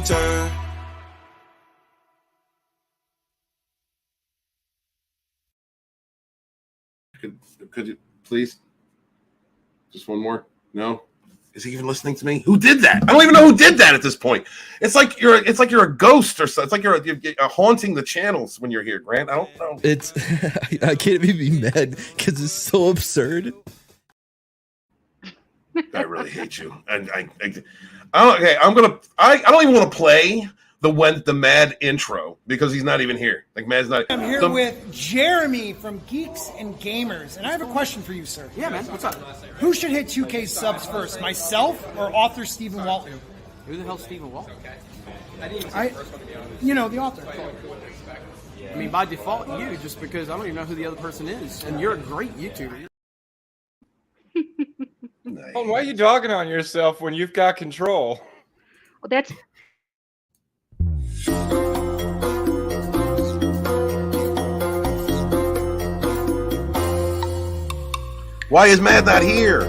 winter. Could you please? Just one more? No? Is he even listening to me? Who did that? I don't even know who did that at this point. It's like you're a ghost or something. It's like you're haunting the channels when you're here, Grant. I don't know. It's I can't even be mad because it's so absurd. I really hate you. And I don't even want to play the Mad intro because he's not even here. Like Mad's not. I'm here with Jeremy from Geeks and Gamers, and I have a question for you, sir. Yeah, man. What's up? Who should hit 2K subs first, myself or author Stephen Walton? Who the hell's Stephen Walton? The author. I mean, by default, you, just because I don't even know who the other person is, and you're a great YouTuber. Nice. Why are you dogging on yourself when you've got control? Well, that's. Why is Mad not here?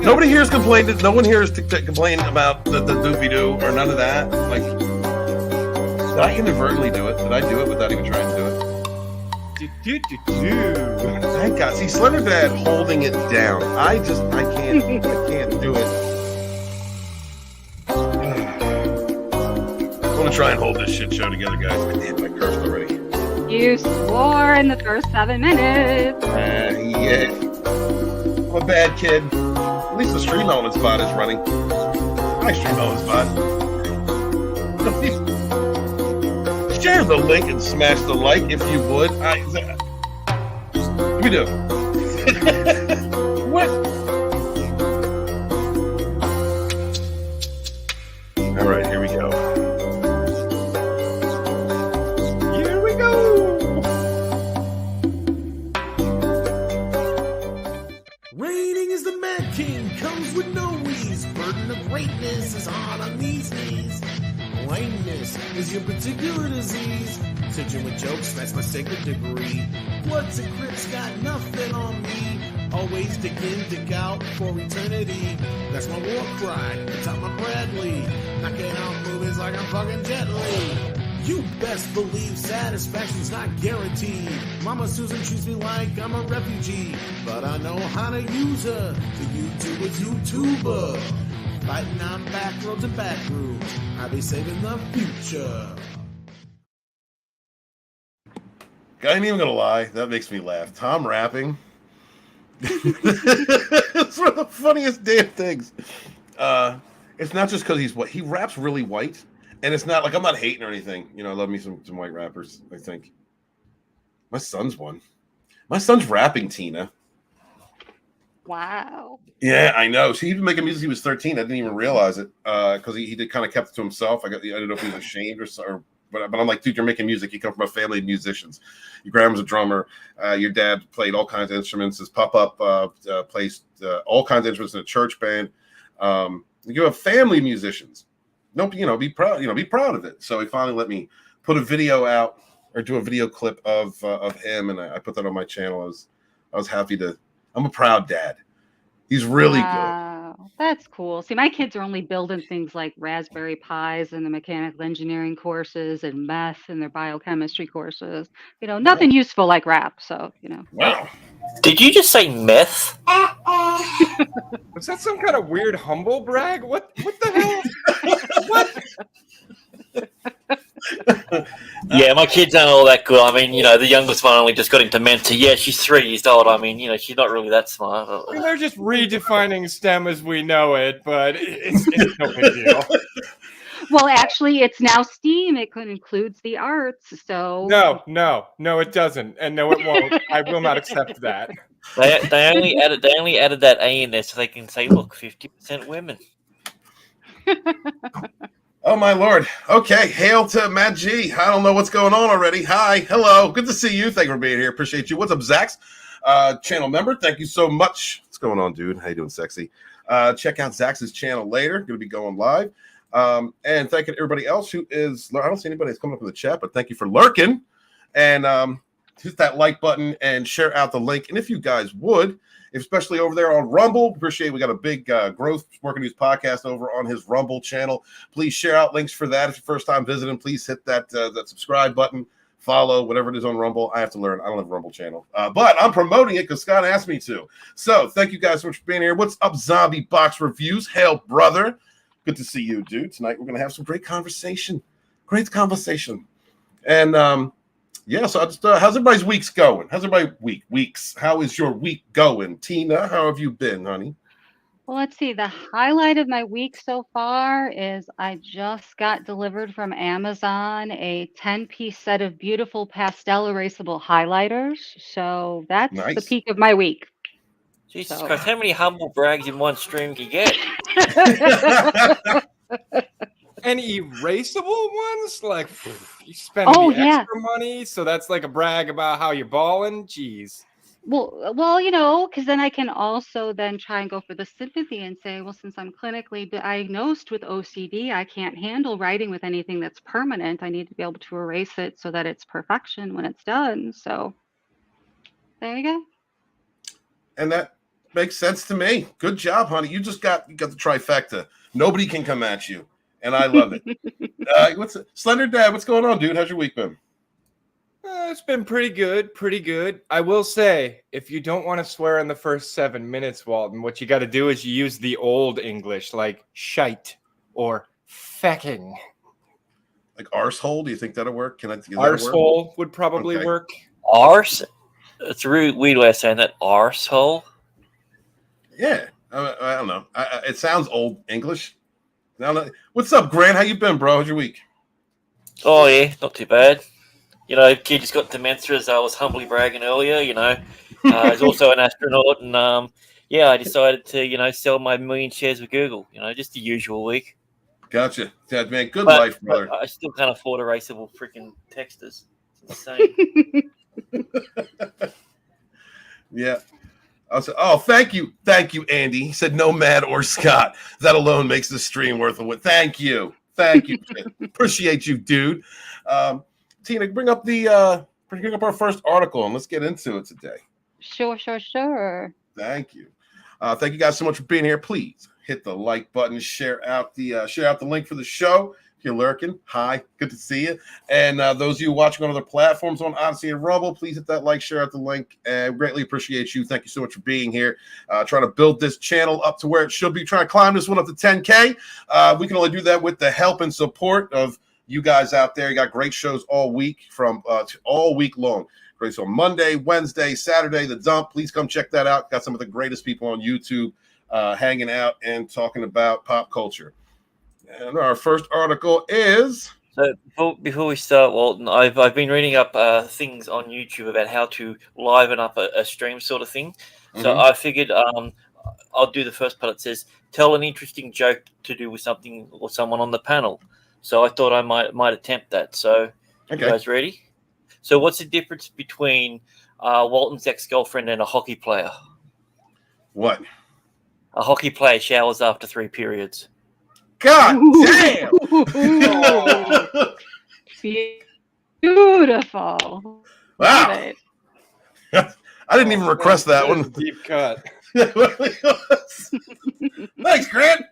Nobody here is complaining. No one here is complaining about the doopy doo or none of that. Like, did I inadvertently do it? Did I do it without even trying to do it? Thank God. See, Slender Dad holding it down. I can't do it. I'm gonna try and hold this shit show together, guys. Damn, I cursed already. You swore in the first 7 minutes. Yeah. I'm a bad kid. At least the stream element spot is running. My stream element spot. Share the link and smash the like if you would. We do. What? All right, here we go. Here we go. Reigning as the Mad King comes with no ease. Burden of greatness is hard on these knees. Lameness is your particular disease. Touching with jokes, that's my sacred degree. Bloods and Crips got nothing on me. Always dig in, dig out for eternity. That's my war cry, it's on my Bradley. Knocking out movies like I'm fucking Jet Li. You best believe satisfaction's not guaranteed. Mama Susan treats me like I'm a refugee. But I know how to use her. The YouTuber's YouTuber. Fighting on back roads and back rooms. I be saving the future. I ain't even gonna lie, that makes me laugh. Tom rapping. It's one of the funniest damn things. It's not just because he raps really white, and it's not like I'm not hating or anything. I love me some white rappers. I think my son's one. My son's rapping, Tina. Wow. Yeah, I know. He's been making music. He was 13. I didn't even realize it because he did kind of kept it to himself. I don't know if he was ashamed or. But I'm like, dude, you're making music. You come from a family of musicians. Your grandma's a drummer. Your dad played all kinds of instruments. His pop-up plays all kinds of instruments in a church band. You have family musicians. Be proud. Be proud of it. So he finally let me put a video out or do a video clip of him, and I put that on my channel. I was happy to. I'm a proud dad. He's really good. That's cool. See, my kids are only building things like Raspberry Pis and the mechanical engineering courses and meth and their biochemistry courses. Nothing useful like rap. So, Wow. Did you just say meth? Was that some kind of weird humble brag? What the hell? What? Yeah, my kids aren't all that good. I mean, the youngest one only just got into Mentor. Yeah, she's 3 years old. I mean, she's not really that smart. I mean, they're just redefining STEM as we know it, but it's no big deal. Well, actually, it's now STEAM. It includes the arts. So No, it doesn't, and no, it won't. I will not accept that. They only added that A in there so they can say, look, 50% women. Oh, my Lord. Okay. Hail to Matt G. I don't know what's going on already. Hi. Hello. Good to see you. Thank you for being here. Appreciate you. What's up, Zax? Channel member. Thank you so much. What's going on, dude? How you doing, sexy? Check out Zax's channel later. Going to be going live. And thank you to everybody else who is. I don't see anybody that's coming up in the chat, but thank you for lurking. And hit that like button and share out the link. And if you guys would, especially over there on Rumble, appreciate we got a big growth Sporking News podcast over on his Rumble channel. Please share out links for that. If you're first time visiting, please hit that subscribe button, follow, whatever it is on Rumble. I have to learn. I don't have a Rumble channel, but I'm promoting it because Scott asked me to. So thank you guys so much for being here. What's up, Zombie Box Reviews? Hail, brother. Good to see you, dude. Tonight we're going to have some great conversation. Great conversation. And yeah, so how's everybody's weeks going? How's everybody weeks? How is your week going? Tina, how have you been, honey? Well, let's see. The highlight of my week so far is I just got delivered from Amazon a 10-piece set of beautiful pastel erasable highlighters. So that's the Nice. peak of my week. Jesus So. Christ, how many humble brags in one stream can you get? And erasable ones? Like, you spending extra money, so that's like a brag about how you're balling? Jeez. Well, you know, because then I can also then try and go for the sympathy and say, well, since I'm clinically diagnosed with OCD, I can't handle writing with anything that's permanent. I need to be able to erase it so that it's perfection when it's done. So there you go. And that makes sense to me. Good job, honey. You got the trifecta. Nobody can come at you, and I love it. Slender Dad? What's going on, dude? How's your week been? It's been pretty good. I will say, if you don't want to swear in the first 7 minutes, Walton, what you got to do is you use the old English, like shite or fecking. Like arsehole? Do you think that'll work? Arsehole would probably work. Arse? It's a really weird way of saying that. Arsehole? Yeah. I don't know. It sounds old English. What's up, Grant? How you been, bro? How's your week? Oh, yeah. Not too bad. You know, kid just got dementia, as I was humbly bragging earlier, you know. He's also an astronaut, and, I decided to, sell my 1 million shares with Google. You know, just the usual week. Gotcha. Yeah, man, good life, brother. I still can't afford erasable freaking texters. It's insane. Yeah. I said, oh, thank you, Andy. He said, no Mad or Scott. That alone makes the stream worth it. Thank you. Appreciate you, dude. Tina, bring up our first article and let's get into it today. Sure. Thank you. Thank you guys so much for being here. Please hit the like button, share out the link for the show. If you're lurking, hi, good to see you. And those of you watching on other platforms on Odyssey and Rumble, please hit that like, share out the link. Greatly appreciate you. Thank you so much for being here. Trying to build this channel up to where it should be. Trying to climb this one up to 10K. We can only do that with the help and support of you guys out there. You got great shows all week all week long. Great. So Monday, Wednesday, Saturday, The Dump. Please come check that out. Got some of the greatest people on YouTube hanging out and talking about pop culture. And our first article is... So before we start, Walton, I've been reading up things on YouTube about how to liven up a stream sort of thing. So I figured I'll do the first part. It says, tell an interesting joke to do with something or someone on the panel. So I thought I might attempt that. So you guys ready? So what's the difference between Walton's ex-girlfriend and a hockey player? What? A hockey player showers after 3 periods. God damn! Beautiful. Wow. I didn't even request that one. Deep cut. Thanks, Grant.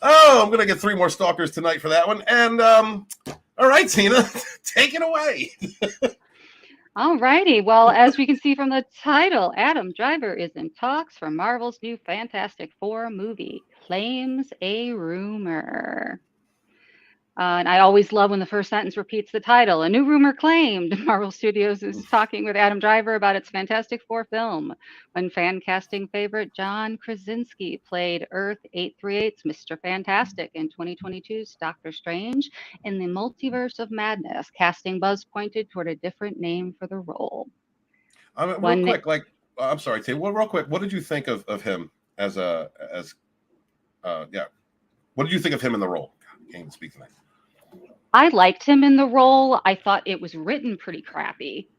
Oh, I'm going to get 3 more stalkers tonight for that one. And, all right, Tina, take it away. All righty. Well, as we can see from the title, Adam Driver is in talks for Marvel's new Fantastic Four movie, claims a rumor. And I always love when the first sentence repeats the title. A new rumor claimed Marvel Studios is talking with Adam Driver about its Fantastic Four film, when fan casting favorite John Krasinski played Earth 838's Mr. Fantastic in 2022's Doctor Strange in the Multiverse of Madness. Casting buzz pointed toward a different name for the role. I'm sorry, Tim. Well, real quick, what did you think of him what did you think of him in the role? I can't even speak tonight. I liked him in the role. I thought it was written pretty crappy.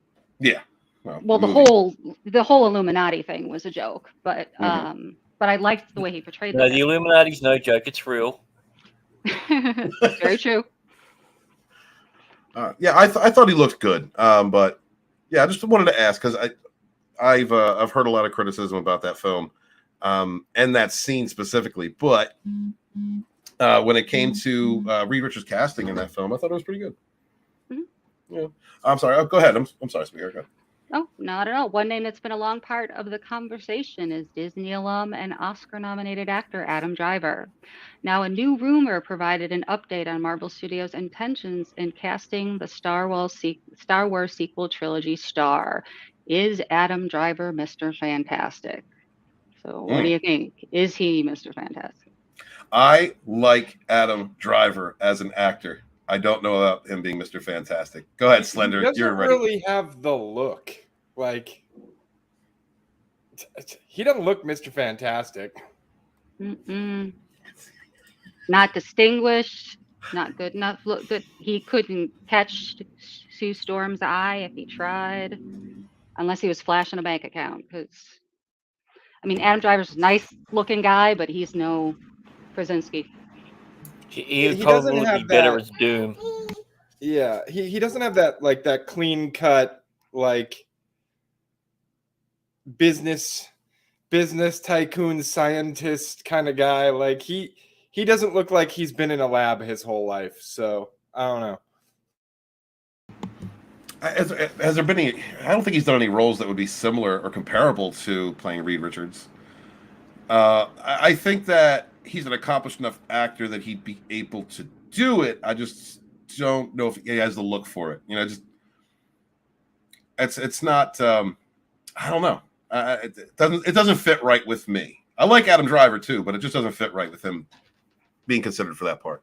Yeah. Well, the whole Illuminati thing was a joke, but I liked the way he portrayed No, the Illuminati's no joke. It's real. Very true. I thought he looked good, but Yeah, I just wanted to ask because I've heard a lot of criticism about that film, and that scene specifically. But when it came to Reed Richards' casting in that film, I thought it was pretty good. Mm-hmm. Yeah, I'm sorry. Oh, go ahead. I'm sorry, Speaker. Go ahead. Oh, not at all. One name that's been a long part of the conversation is Disney alum and Oscar-nominated actor Adam Driver. Now, a new rumor provided an update on Marvel Studios' intentions in casting the Star Wars sequel trilogy star. Is Adam Driver Mr. Fantastic? So, what do you think? Is he Mr. Fantastic? I like Adam Driver as an actor. I don't know about him being Mr. Fantastic. Go ahead, Slender. He doesn't You're ready. really have the look. Like, he doesn't look Mr. Fantastic. Mm-mm. Not distinguished. Not good enough. Look good. He couldn't catch Sue Storm's eye if he tried, unless he was flashing a bank account. Because, I mean, Adam Driver's a nice-looking guy, but he's no Krasinski. He would He probably doesn't have be better that- as Doom. Yeah, he doesn't have that like that clean cut like business tycoon scientist kind of guy. Like he doesn't look like he's been in a lab his whole life. So I don't know. Has there been any? I don't think he's done any roles that would be similar or comparable to playing Reed Richards. I think that he's an accomplished enough actor that he'd be able to do it. I just don't know if he has the look for it. You know, just it's not. I don't know. It doesn't fit right with me. I like Adam Driver too, but it just doesn't fit right with him being considered for that part.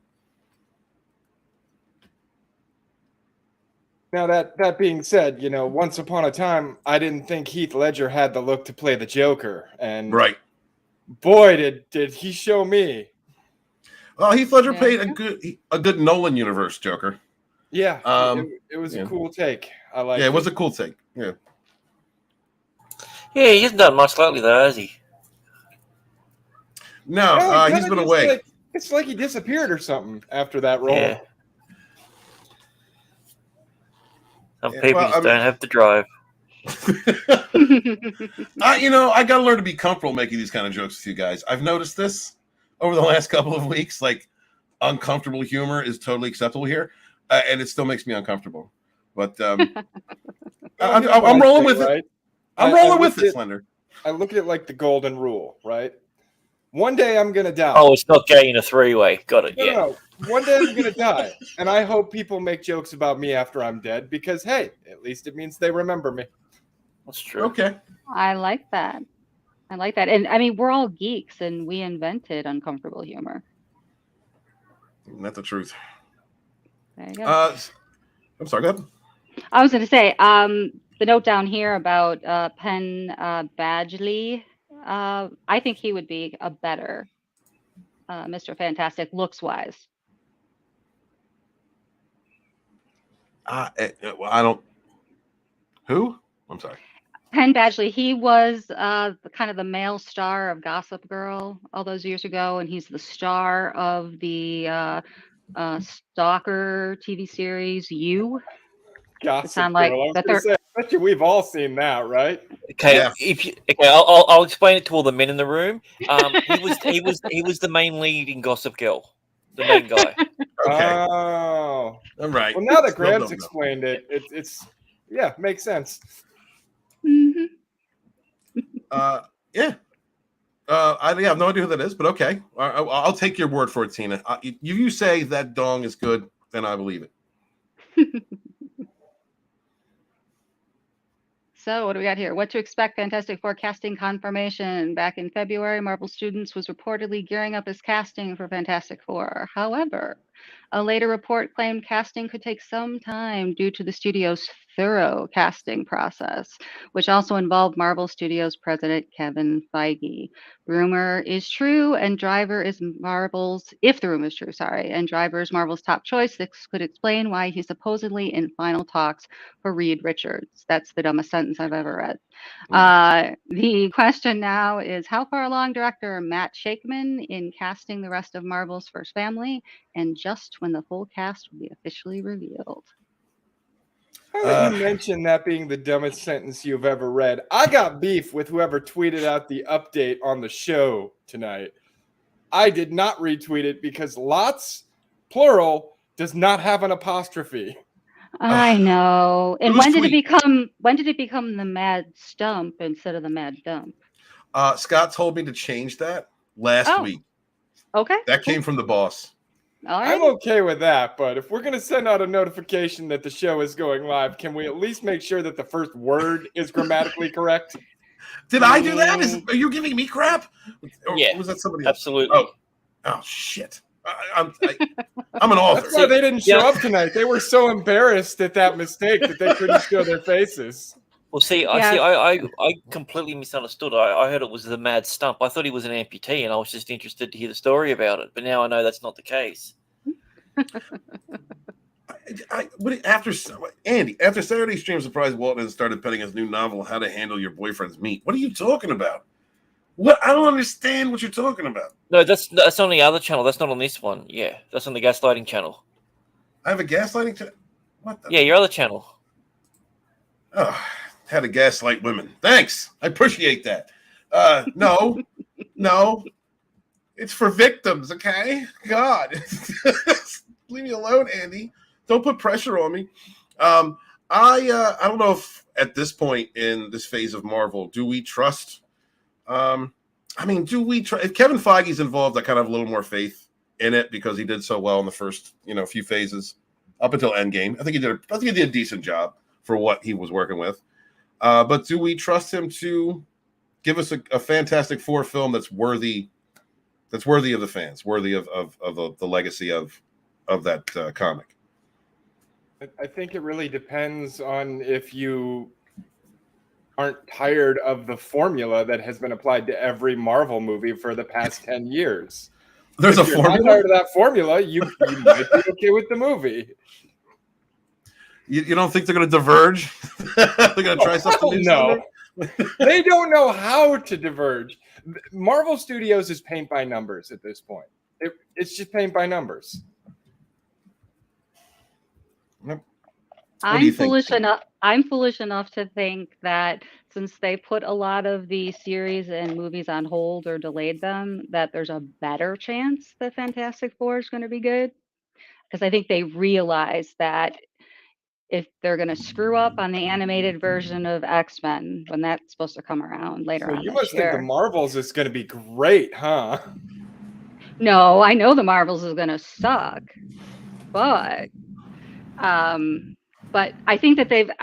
Now that being said, you know, once upon a time, I didn't think Heath Ledger had the look to play the Joker, and Right. boy, did he show me. Well, Heath Ledger played a good Nolan universe Joker. Yeah, it was a cool take. I like. Yeah, it was a cool take. Yeah. Yeah, he hasn't done much lately, though, has he? No, he's been away. Like, it's like he disappeared or something after that role. Yeah. Some people just don't have to drive. You know, I got to learn to be comfortable making these kind of jokes with you guys. I've noticed this over the last couple of weeks. Like, uncomfortable humor is totally acceptable here, and it still makes me uncomfortable. But I'm rolling with it. I'm rolling with it, Slender. I look at it like the golden rule, right? One day I'm gonna die. Oh, it's not gay in a three-way. Got it. Yeah. No. One day I'm gonna die, and I hope people make jokes about me after I'm dead because, hey, at least it means they remember me. That's true. Okay. I like that. And I mean, we're all geeks, and we invented uncomfortable humor. That's the truth. There you go. I'm sorry. Go ahead. I was going to say, the note down here about Penn Badgley, I think he would be a better Mr. Fantastic looks-wise. I don't. Who? I'm sorry. Penn Badgley, he was kind of the male star of Gossip Girl all those years ago, and he's the star of the stalker TV series You. Gossip sound like Girl. the I bet you we've all seen that, right? Okay, Yeah. I'll explain it to all the men in the room. He was the main lead in Gossip Girl, the main guy. Okay. Oh, All right. well, now that Grant's No. explained it, it's yeah, makes sense. Mm-hmm. Yeah. I have no idea who that is, but okay. I'll take your word for it, Tina. If you say that dong is good, then I believe it. So what do we got here? What to expect? Fantastic Four casting confirmation. Back in February, Marvel Students was reportedly gearing up his casting for Fantastic Four. However, a later report claimed casting could take some time due to the studio's thorough casting process, which also involved Marvel Studios president Kevin Feige. Rumor is true, and Driver is Marvel's, if the rumor is true, sorry, and Driver is Marvel's top choice. This could explain why he's supposedly in final talks for Reed Richards. That's the dumbest sentence I've ever read. The question now is, how far along director Matt Shakeman in casting the rest of Marvel's first family, and just when the full cast will be officially revealed? How did you mention that being the dumbest sentence you've ever read? I got beef with whoever tweeted out the update on the show tonight. I did not retweet it because lots, plural, does not have an apostrophe. I know. And Whose when did it tweet? become the mad stump instead of the mad dump? Scott told me to change that last week. Okay. That came from the boss. All right. I'm okay with that, but if we're going to send out a notification that the show is going live, can we at least make sure that the first word is grammatically correct? Did I do that? Are you giving me crap? Or Yeah, was that somebody else? absolutely. Oh shit. I'm an author. That's why they didn't show up tonight. They were so embarrassed at that mistake that they couldn't show their faces. Well, I completely misunderstood. I heard it was the mad stump. I thought he was an amputee, and I was just interested to hear the story about it. But now I know that's not the case. After Saturday Stream Surprise, Walton started penning his new novel, How to Handle Your Boyfriend's Meat. What are you talking about? What? I don't understand what you're talking about. No, that's on the other channel. That's not on this one. Yeah, that's on the gaslighting channel. I have a gaslighting channel? What the? Yeah, your other channel. Oh, how to gaslight women. Thanks. I appreciate that. No. It's for victims, okay? God. Leave me alone, Andy. Don't put pressure on me. I don't know if at this point in this phase of Marvel, do we trust? If Kevin Feige's involved, I kind of have a little more faith in it because he did so well in the first, few phases up until Endgame. I think he did a decent job for what he was working with. But do we trust him to give us a Fantastic Four film that's worthy of the fans, worthy of the legacy of that comic? I think it really depends on if you aren't tired of the formula that has been applied to every Marvel movie for the past 10 years. There's if a you're formula? not tired of that formula, you might be okay with the movie. You don't think they're going to diverge? They're going to try something new? No. They don't know how to diverge. Marvel Studios is paint by numbers at this point. It's just paint by numbers. I'm foolish enough to think that since they put a lot of the series and movies on hold or delayed them, that there's a better chance that Fantastic Four is going to be good. Because I think they realize that if they're going to screw up on the animated version of X-Men when that's supposed to come around later on So you this must year. think the Marvels is going to be great, huh? No, I know the Marvels is going to suck, but I think that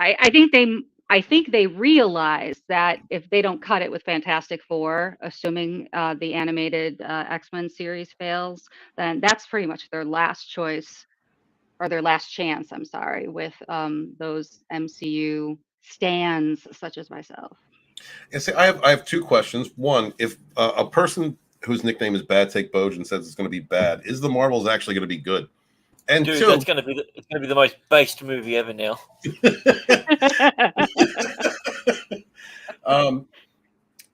I think they realize that if they don't cut it with Fantastic Four, assuming the animated X-Men series fails, then that's pretty much their last choice or their last chance. I'm sorry, with those MCU stans such as myself. And see, I have two questions. One, if a person whose nickname is Bad Take Bojan says it's going to be bad, is the Marvels actually going to be good? And Dude, two, that's going to be the most based movie ever now.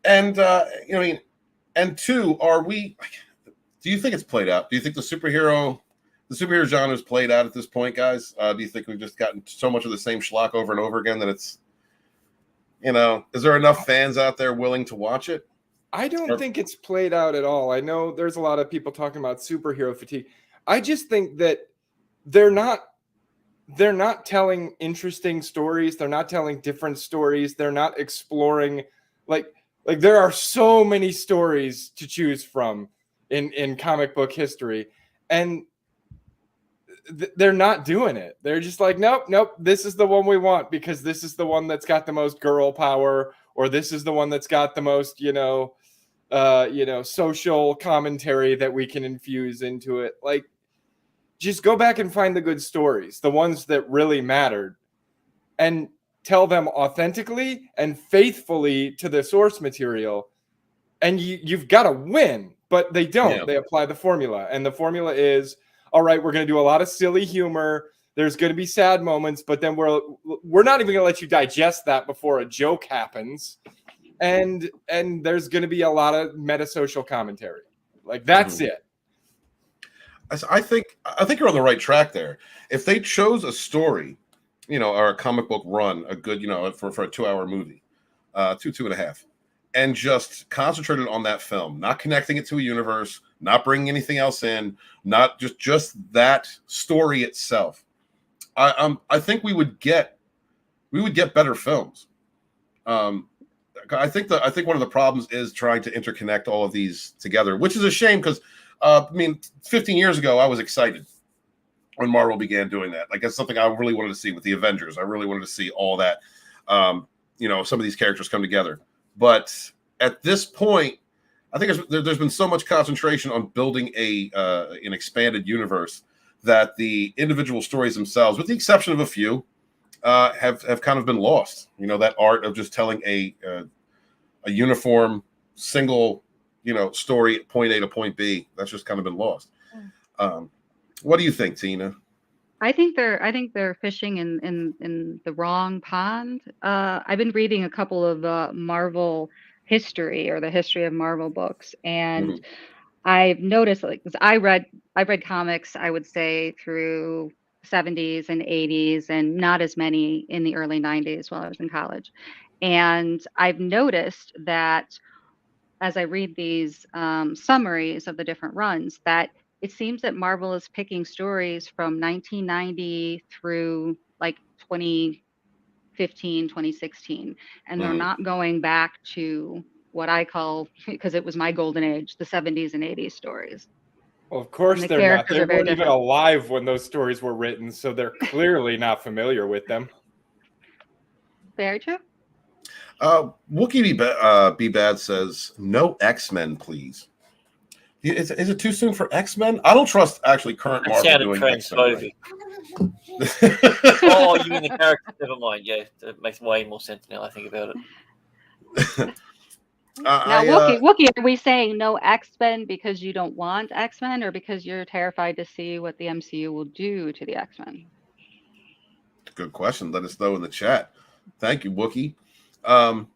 and two, do you think it's played out? Do you think the superhero genre is played out at this point, guys? Do you think we've just gotten so much of the same schlock over and over again that it's, is there enough fans out there willing to watch it? I don't think it's played out at all. I know there's a lot of people talking about superhero fatigue. I just think that they're not telling interesting stories. They're not telling different stories. They're not exploring like there are so many stories to choose from in comic book history, and they're not doing it. They're just like, nope, this is the one we want because this is the one that's got the most girl power, or this is the one that's got the most, social commentary that we can infuse into it. Like, just go back and find the good stories, the ones that really mattered, and tell them authentically and faithfully to the source material. And you've got to win, but they don't. Yeah. They apply the formula, and the formula is, all right, we're going to do a lot of silly humor. There's going to be sad moments, but then we're not even going to let you digest that before a joke happens. And there's going to be a lot of metasocial commentary. Like, that's it. I think you're on the right track there. If they chose a story or a comic book run, a good, for a 2-hour movie, 2.5, and just concentrated on that film, not connecting it to a universe, not bringing anything else in, not just that story itself, I think we would get better films. I think one of the problems is trying to interconnect all of these together, which is a shame because 15 years ago I was excited when Marvel began doing that. Like, that's something I really wanted to see with the Avengers. I really wanted to see all that, some of these characters come together. But at this point, I think there's been so much concentration on building an expanded universe that the individual stories themselves, with the exception of a few, have kind of been lost. That art of just telling a uniform single, story, point A to point B, that's just kind of been lost. What do you think, Tina? I think they're fishing in the wrong pond. I've been reading a couple of Marvel history, or the history of Marvel books, and I've noticed, like, 'cause I read comics, I would say, through 70s and 80s, and not as many in the early 90s while I was in college. And I've noticed that as I read these summaries of the different runs, that it seems that Marvel is picking stories from 1990 through like 2015, 2016, and they're not going back to what I call, because it was my golden age, the 70s and 80s stories. Well, of course they're not. They weren't even alive when those stories were written, so they're clearly not familiar with them. Very true. Wookie Be Bad says, no X-Men, please. Is it too soon for X-Men? I don't trust actually current Marvel doing X-Men. Oh, you mean the character? Never mind. Yeah, that makes way more sense now I think about it. Now, Wookie, are we saying no X-Men because you don't want X-Men, or because you're terrified to see what the MCU will do to the X-Men? Good question. Let us know in the chat. Thank you, Wookie. I'm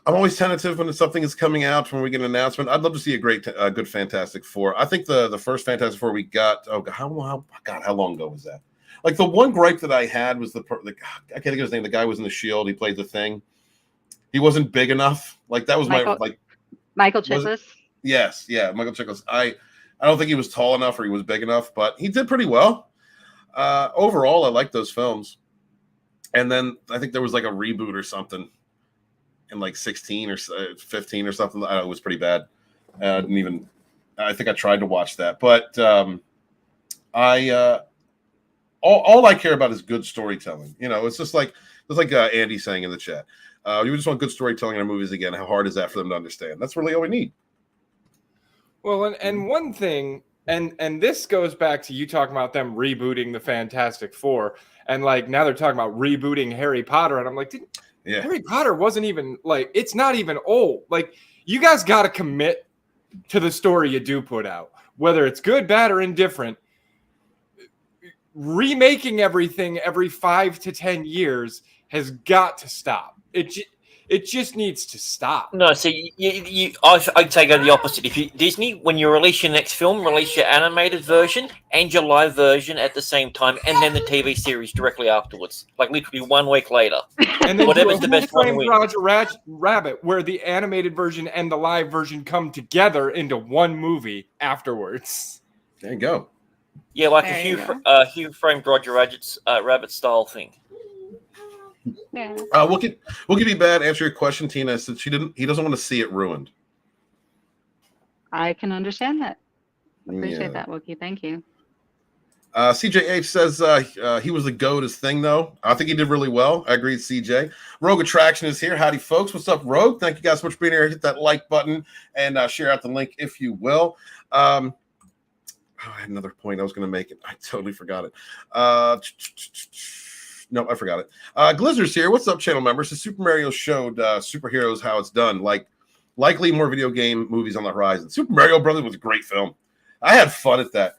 always tentative when something is coming out, when we get an announcement. I'd love to see a good Fantastic Four. I think the first Fantastic Four we got, how long ago was that? Like, the one gripe that I had was I can't think of his name. The guy was in the Shield. He played the Thing. He wasn't big enough. Like, that was Michael Chiklis. Yes, yeah, Michael Chiklis. I don't think he was tall enough or he was big enough, but he did pretty well. Overall, I like those films. And then I think there was like a reboot or something in like 16 or 15 or something. I don't know, it was pretty bad. I think I tried to watch that, but all I care about is good storytelling. It's just like Andy saying in the chat. You just want good storytelling in our movies again. How hard is that for them to understand? That's really all we need. Well, and one thing, and this goes back to you talking about them rebooting the Fantastic Four, and like now they're talking about rebooting Harry Potter, and I'm like, Harry Potter wasn't even like, it's not even old. Like, you guys got to commit to the story you do put out, whether it's good, bad, or indifferent. Remaking everything every 5 to 10 years has got to stop. It just needs to stop. No, see, I'd say go the opposite. If Disney, when you release your next film, release your animated version and your live version at the same time, and then the TV series directly afterwards, like literally 1 week later. And then whatever's the best one. Roger Rabbit, where the animated version and the live version come together into one movie afterwards. There you go. Yeah, like a Hugh framed Roger Rabbit style thing. Yeah. We'll give you bad. Answer your question, Tina. Since he doesn't want to see it ruined. I can understand that. Appreciate that, Wookie. Thank you. CJH says he was the GOAT as Thing, though. I think he did really well. I agree with CJ. Rogue Attraction is here. Howdy, folks. What's up, Rogue? Thank you guys so much for being here. Hit that like button and share out the link if you will. I had another point I was going to make it. I totally forgot it. No, I forgot it. Glizzer's here. What's up, channel members? The Super Mario showed superheroes how it's done. Likely more video game movies on the horizon. Super Mario Brothers was a great film. I had fun at that.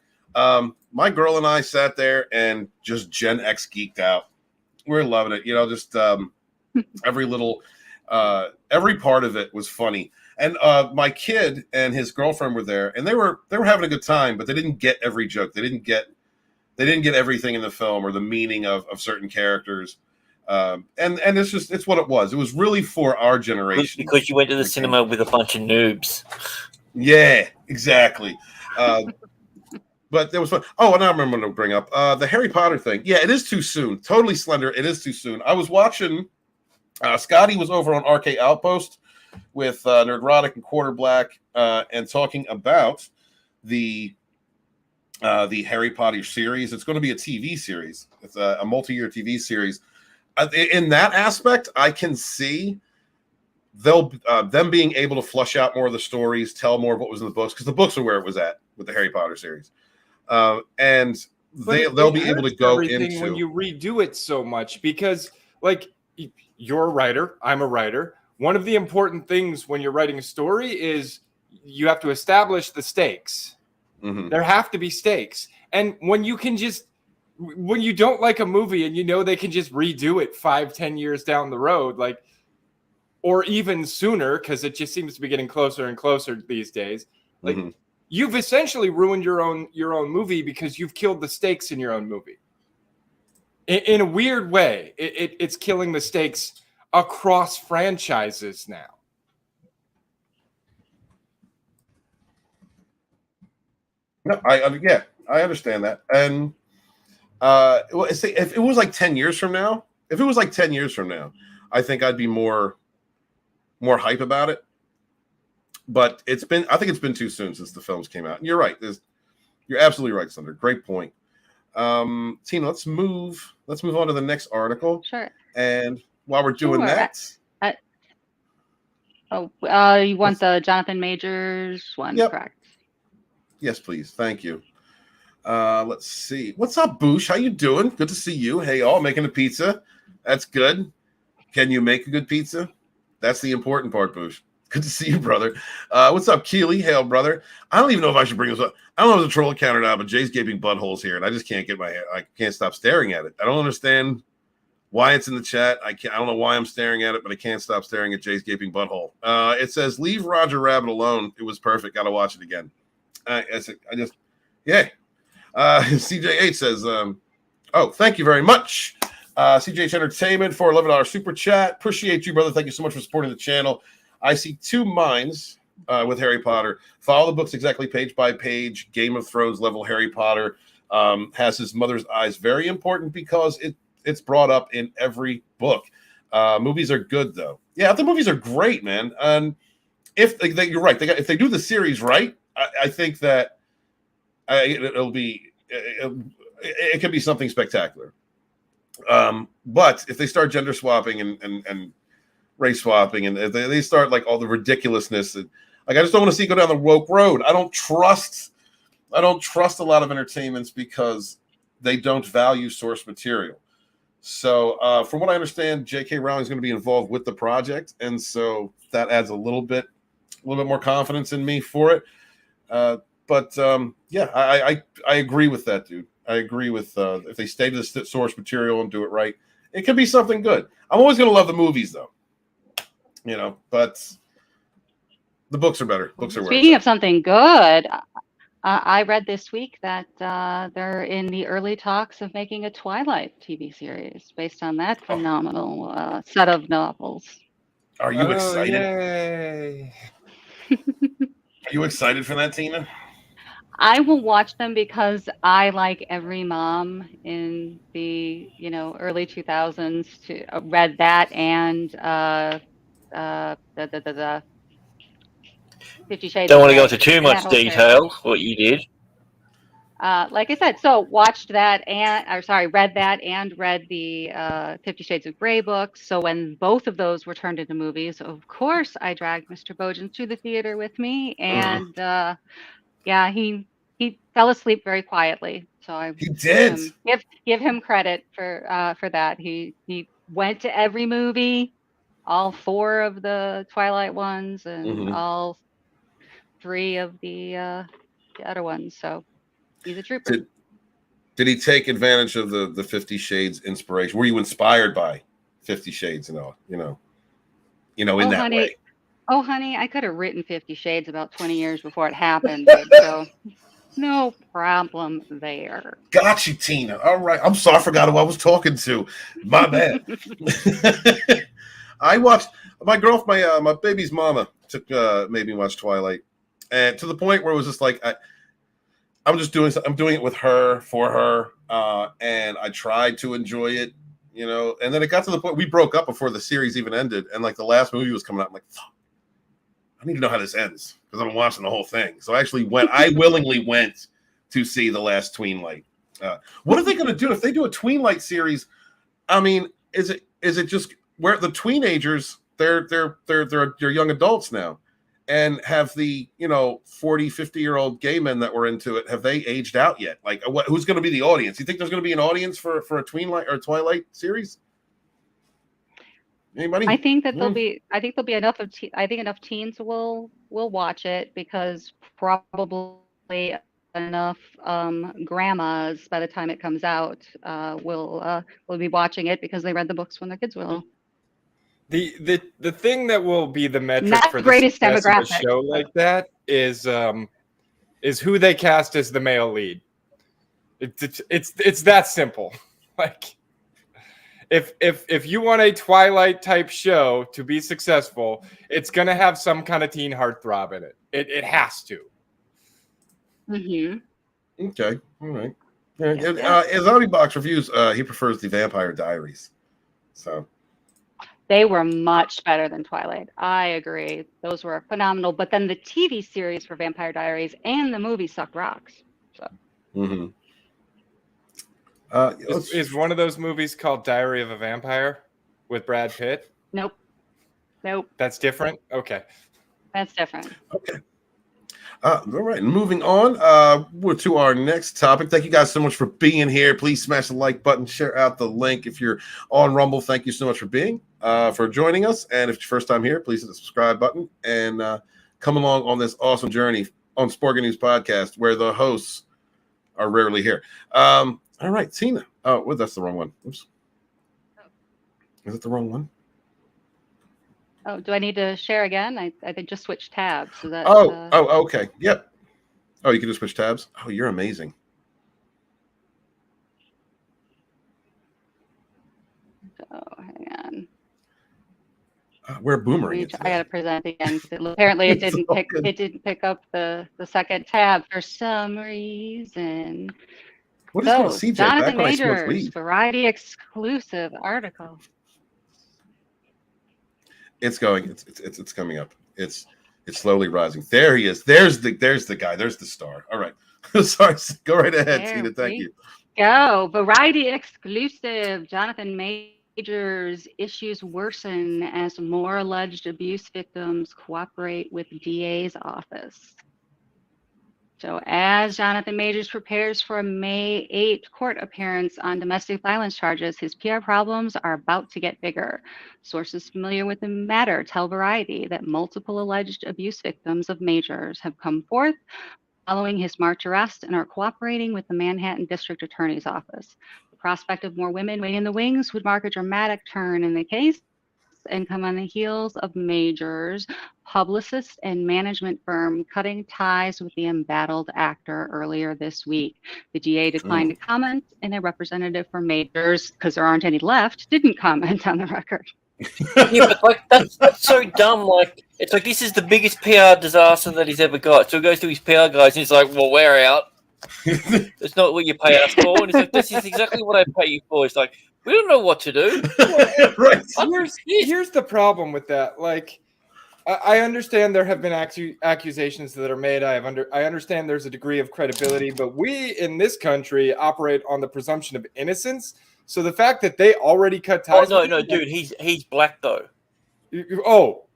My girl and I sat there and just Gen X geeked out. We're loving it. Just every part of it was funny. And my kid and his girlfriend were there, and they were having a good time, but they didn't get every joke. They didn't get They didn't get everything in the film or the meaning of certain characters. And it's what it was. It was really for our generation. Because you went to the cinema with a bunch of noobs. Yeah, exactly. But there was fun. Oh, and I remember to bring up the Harry Potter thing. Yeah, it is too soon. Totally Slender. It is too soon. I was watching. Scotty was over on RK Outpost with Nerdrotic and Quarter Black and talking about the Harry Potter series. It's going to be a TV series. It's a multi-year TV series. In that aspect, I can see them being able to flush out more of the stories, tell more of what was in the books, because the books are where it was at with the Harry Potter series, and they'll be able to go into when you redo it so much, because like you're a writer, I'm a writer. One of the important things when you're writing a story is you have to establish the stakes. Mm-hmm. There have to be stakes, and when you don't like a movie and you know they can just redo it 5-10 years down the road, like, or even sooner, because it just seems to be getting closer and closer these days. Like, you've essentially ruined your own movie because you've killed the stakes in your own movie. In a weird way, it's killing the stakes across franchises now. No, I understand that, and if it was like 10 years from now, I think I'd be more hype about it. But I think it's been too soon since the films came out. And you're right. You're absolutely right, Thunder. Great point. Tina, let's move on to the next article. Sure. And while we're doing that, you want the Johnathan Majors one, yep. Correct? Yes, please. Thank you. Let's see. What's up, Boosh? How you doing? Good to see you. Hey, all making a pizza. That's good. Can you make a good pizza? That's the important part, Boosh. Good to see you, brother. What's up, Keely? Hail, brother. I don't even know if I should bring this up. I don't know if it's a troll account or not, but Jay's gaping buttholes here, and I just can't I can't stop staring at it. I don't understand why it's in the chat. I don't know why I'm staring at it, but I can't stop staring at Jay's gaping butthole. It says, "Leave Roger Rabbit alone. It was perfect. Got to watch it again." CJ8 says, "Oh, thank you very much, CJH Entertainment, for $11 super chat. Appreciate you, brother. Thank you so much for supporting the channel. I see two minds with Harry Potter. Follow the books exactly page by page. Game of Thrones level Harry Potter has his mother's eyes. Very important because it's brought up in every book. Movies are good though. Yeah, the movies are great, man. And you're right, if they do the series right, I think that it could be something spectacular. But if they start gender swapping and race swapping, and they start like all the ridiculousness, and like I just don't want to see it go down the woke road. I don't trust a lot of entertainments because they don't value source material. So from what I understand, J.K. Rowling is going to be involved with the project, and so that adds a little bit more confidence in me for it. I agree with that, dude. I agree with if they stay to the source material and do it right, it could be something good. I'm always going to love the movies, though. But the books are better. Books are worse. Speaking of something good, I read this week that they're in the early talks of making a Twilight TV series based on that phenomenal set of novels. Are you excited? Yay. Are you excited for that, Tina? I will watch them because I, like every mom in the early 2000s, read that and the 50 Shades. Don't want to go into too much detail what you did. Like I said, so watched that read that and read the 50 Shades of Grey books. So when both of those were turned into movies, of course I dragged Mr. Bojan to the theater with me, and he fell asleep very quietly. So he did give him credit for that. He went to every movie, all 4 of the Twilight ones, and all 3 of the other ones. So he's a trooper. Did he take advantage of the 50 Shades inspiration? Were you inspired by 50 Shades? In that way? Oh, honey, I could have written 50 Shades about 20 years before it happened. So No problem there. Got you, Tina. All right. I'm sorry, I forgot who I was talking to. My bad. I watched my my baby's mama made me watch Twilight, and to the point where it was just like I'm doing it with her for her, and I tried to enjoy it, and then it got to the point we broke up before the series even ended, and like the last movie was coming out. I'm like, fuck, I need to know how this ends because I'm watching the whole thing. So I willingly went to see the last Tweenlight. What are they going to do if they do a Tweenlight series? I mean, is it just where the teenagers they're young adults now, and have the 40, 50-year-old gay men that were into it, have they aged out yet? Like, who's going to be the audience? You think there's going to be an audience for a Tweenlight or Twilight series? Anybody? I think that there'll be enough I think enough teens will watch it, because probably enough grandmas by the time it comes out will be watching it because they read the books when their kids were little. The thing that will be the metric Not for the greatest success of demographic. a show like that is who they cast as the male lead. It's that simple. Like, if you want a Twilight type show to be successful, it's gonna have some kind of teen heartthrob in it. It has to. Mm-hmm. Okay, all right. As Box reviews, he prefers the Vampire Diaries. So they were much better than Twilight. I agree. Those were phenomenal. But then the TV series for Vampire Diaries and the movie sucked rocks. So. Mm-hmm. Is one of those movies called Diary of a Vampire with Brad Pitt? Nope. That's different? Okay. That's different. Okay. All right, moving on we're to our next topic. Thank you guys so much for being here. Please smash the like button, share out the link. If you're on Rumble, thank you so much for joining us. And if it's your first time here, please hit the subscribe button and come along on this awesome journey on Sporking News Podcast, where the hosts are rarely here. All right, Tina. Oh, well, that's the wrong one. Oops. Is it the wrong one? Oh, do I need to share again? I think just switch tabs. So that. Okay. Yep. Oh, you can just switch tabs. Oh, you're amazing. Oh, hang on. We're boomering. I got to present again. Apparently, it didn't pick up the second tab for some reason. What is going to CJ? Johnathan Majors, Variety exclusive article. It's going. It's coming up. It's slowly rising. There he is. There's the guy. There's the star. All right. Sorry. Go right ahead, Tina. Thank you. Go. Variety exclusive. Johnathan Majors issues worsen as more alleged abuse victims cooperate with DA's office. So as Johnathan Majors prepares for a May 8 court appearance on domestic violence charges, his PR problems are about to get bigger. Sources familiar with the matter tell Variety that multiple alleged abuse victims of Majors have come forth following his March arrest and are cooperating with the Manhattan District Attorney's Office. The prospect of more women waiting in the wings would mark a dramatic turn in the case and come on the heels of Majors' publicist and management firm cutting ties with the embattled actor earlier this week. The DA declined to comment, and a representative for Majors, because there aren't any left, didn't comment on the record. Yeah, but like that's so dumb. Like, it's like this is the biggest PR disaster that he's ever got. So he goes to his PR guys and he's like, "Well, we're out. It's not what you pay us for." And he's like, "This is exactly what I pay you for." It's like, we don't know what to do. Right. Here's the problem with that. Like, I understand there have been accusations that are made. I understand there's a degree of credibility, but we in this country operate on the presumption of innocence. So the fact that they already cut ties. Oh no, dude, he's black though. Oh,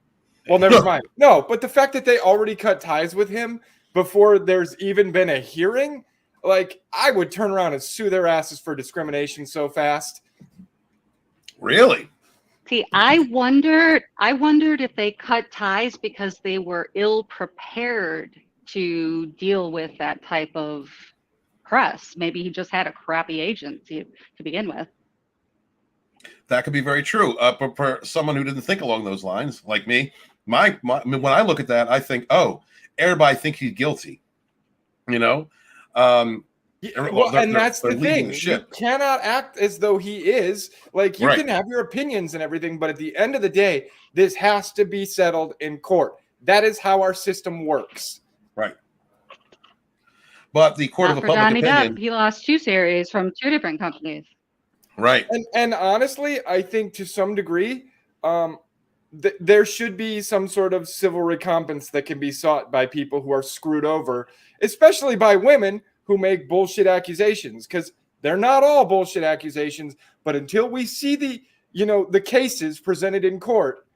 well, never mind. No, but the fact that they already cut ties with him before there's even been a hearing, like, I would turn around and sue their asses for discrimination so fast. Really? See, I wondered if they cut ties because they were ill prepared to deal with that type of press. Maybe he just had a crappy agency to begin with. That could be very true. But for someone who didn't think along those lines, like me, my when I look at that, I think, oh, everybody thinks he's guilty. And that's the thing. The you cannot act as though he is. Like, you can have your opinions and everything, but at the end of the day, this has to be settled in court. That is how our system works. Right. But the court of public opinion. He lost 2 series from 2 different companies. Right. And honestly, I think to some degree, there should be some sort of civil recompense that can be sought by people who are screwed over, especially by women who make bullshit accusations, because they're not all bullshit accusations. But until we see the cases presented in court,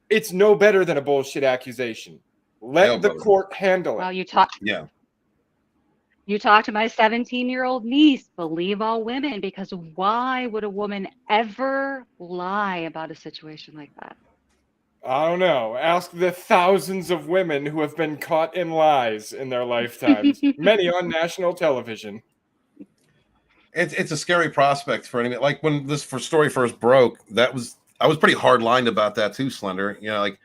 it's no better than a bullshit accusation. Let the court handle it. Well, you talk to my 17-year-old niece, believe all women, because why would a woman ever lie about a situation like that? I don't know. Ask the thousands of women who have been caught in lies in their lifetimes, many on national television. It's a scary prospect for anyone. Like, when this story first broke, I was pretty hard-lined about that too, Slender. You know, like,